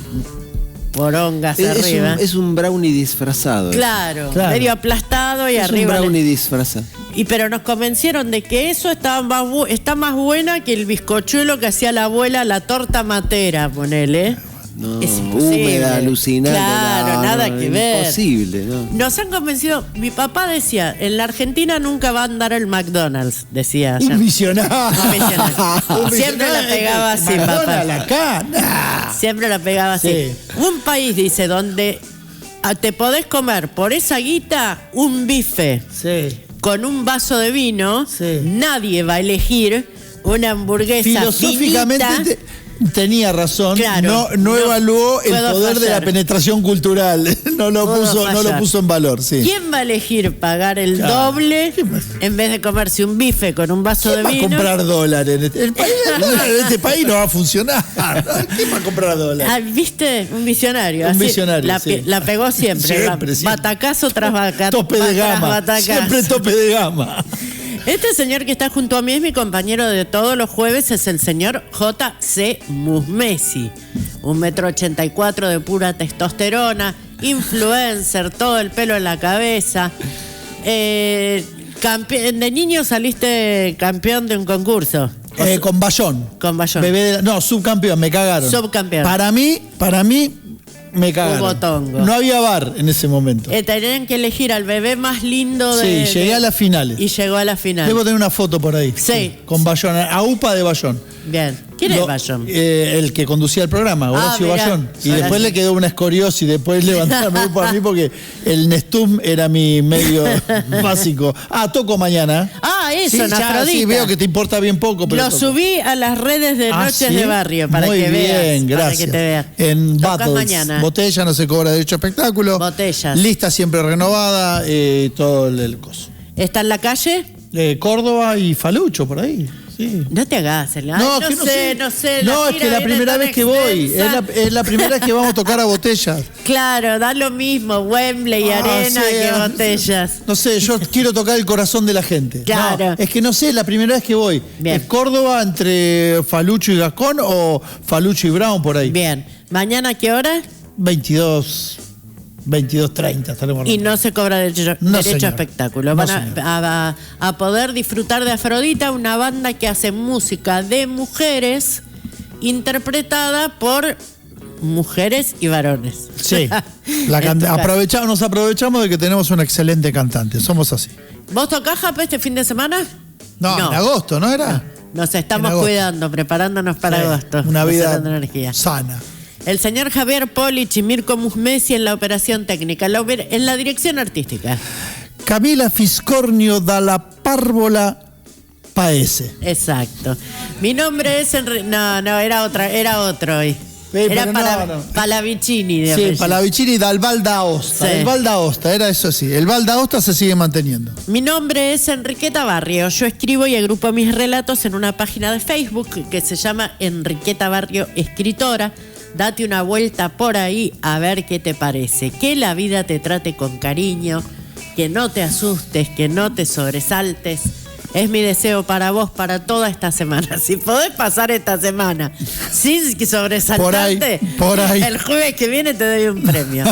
porongas arriba. Es un brownie disfrazado. Claro, medio aplastado y es arriba. Un brownie disfrazado. Pero nos convencieron de que eso está más buena que el bizcochuelo que hacía la abuela, la torta matera, ponele. No, Es imposible. húmeda, alucinante. Claro, nada que ver. Imposible, ¿no? Nos han convencido. Mi papá decía, en la Argentina nunca va a andar el McDonald's, decía. Un visionario. Un visionario. Siempre la pegaba así, papá. Acá, nah. Siempre la pegaba así. Sí. Un país, dice, donde te podés comer por esa guita un bife Sí. con un vaso de vino, Sí. nadie va a elegir una hamburguesa Filosóficamente finita. tenía razón. Claro, no evaluó el puedo poder de la fallar. penetración cultural. No lo Puedo puso en valor. Sí. ¿Quién va a elegir pagar el Claro. doble en vez de comerse un bife con un vaso de ¿Quién va a vino? comprar dólares? El dólar en este país no va a funcionar. ¿Quién va a comprar dólares? Ah, ¿viste? Un visionario. Un así, visionario, sí. La pegó siempre. Siempre, siempre. Batacazo tras batacazo. Tope de gama. Siempre tope de gama. Este señor que está junto a mí es mi compañero de todos los jueves, es el señor J.C. Musmesi. 1,84 m de pura testosterona, influencer, todo el pelo en la cabeza. De niño saliste campeón de un concurso. Con Bayón. Con Bayón. Subcampeón, me cagaron. Subcampeón. Para mí, me cagaron. Hubo tongo. No había bar en ese momento. Tenían que elegir al bebé más lindo de... Sí, llegué a las finales. Y llegó a la final. Debo tener una foto por ahí. Sí. Con Bayón, a UPA de Bayón. Bien. ¿Quién es Bayón? El que conducía el programa, Horacio mirá. Bayón. Y Horacio. después le quedó una escoriosis, después levantarme por mí porque el Nestum era mi medio básico. Toco mañana. Eso, Sí, en ya, Afrodita. sí, veo que te importa bien poco. Pero Lo toco. subí a las redes de Noches ¿sí? de Barrio para Muy que veas. bien, gracias. Para que te veas. En Tocas Battles, mañana. Botella, no se cobra derecho a espectáculo. Botellas. Lista siempre renovada, todo el coso. ¿Está en la calle? Córdoba y Falucho, por ahí. Sí. No te hagas. No que sé. No, la es que gira la viene primera tan vez que voy. extensa. Es la primera vez que vamos a tocar a Botellas. Claro, da lo mismo Wembley Arena Sí, que Botellas. No sé, yo quiero tocar el corazón de la gente. Claro. No, es que no sé, es la primera vez que voy. Bien. ¿Es Córdoba entre Falucho y Gascón o Falucho y Brown por ahí? Bien. ¿Mañana a qué hora? 22:30 estaremos. Y no se cobra derecho No, a señor. espectáculo. No, Van señor. a poder disfrutar de Afrodita, una banda que hace música de mujeres interpretada por mujeres y varones. Sí, nos aprovechamos de que tenemos una excelente cantante, somos así. ¿Vos tocás, Japa, este fin de semana? No, en agosto, ¿no era? Nos En estamos agosto. cuidando, preparándonos para Sí, agosto. una vida conservando energía. sana. El señor Javier Polich y Mirko Musmesi en la operación técnica, en la dirección artística. Camila Fiscornio Dalla Párvola Paese. Exacto. Mi nombre es era otro hoy. Era pero no. Palavicini. de Sí, apellido. Palavicini Dal Val d'Aosta. Sí. El Val d'Aosta, era eso sí. El Val d'Aosta se sigue manteniendo. Mi nombre es Enriqueta Barrio. Yo escribo y agrupo mis relatos en una página de Facebook que se llama Enriqueta Barrio Escritora. Date una vuelta por ahí a ver qué te parece. Que la vida te trate con cariño, que no te asustes, que no te sobresaltes. Es mi deseo para vos, para toda esta semana. Si podés pasar esta semana sin sobresaltarte, Por ahí. el jueves que viene te doy un premio.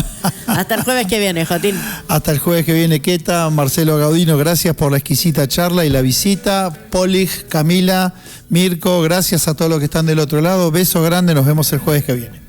Hasta el jueves que viene, Jotín. Hasta el jueves que viene, Queta, Marcelo Gaudino, gracias por la exquisita charla y la visita. Polig, Camila, Mirko, gracias a todos los que están del otro lado. Beso grande, nos vemos el jueves que viene.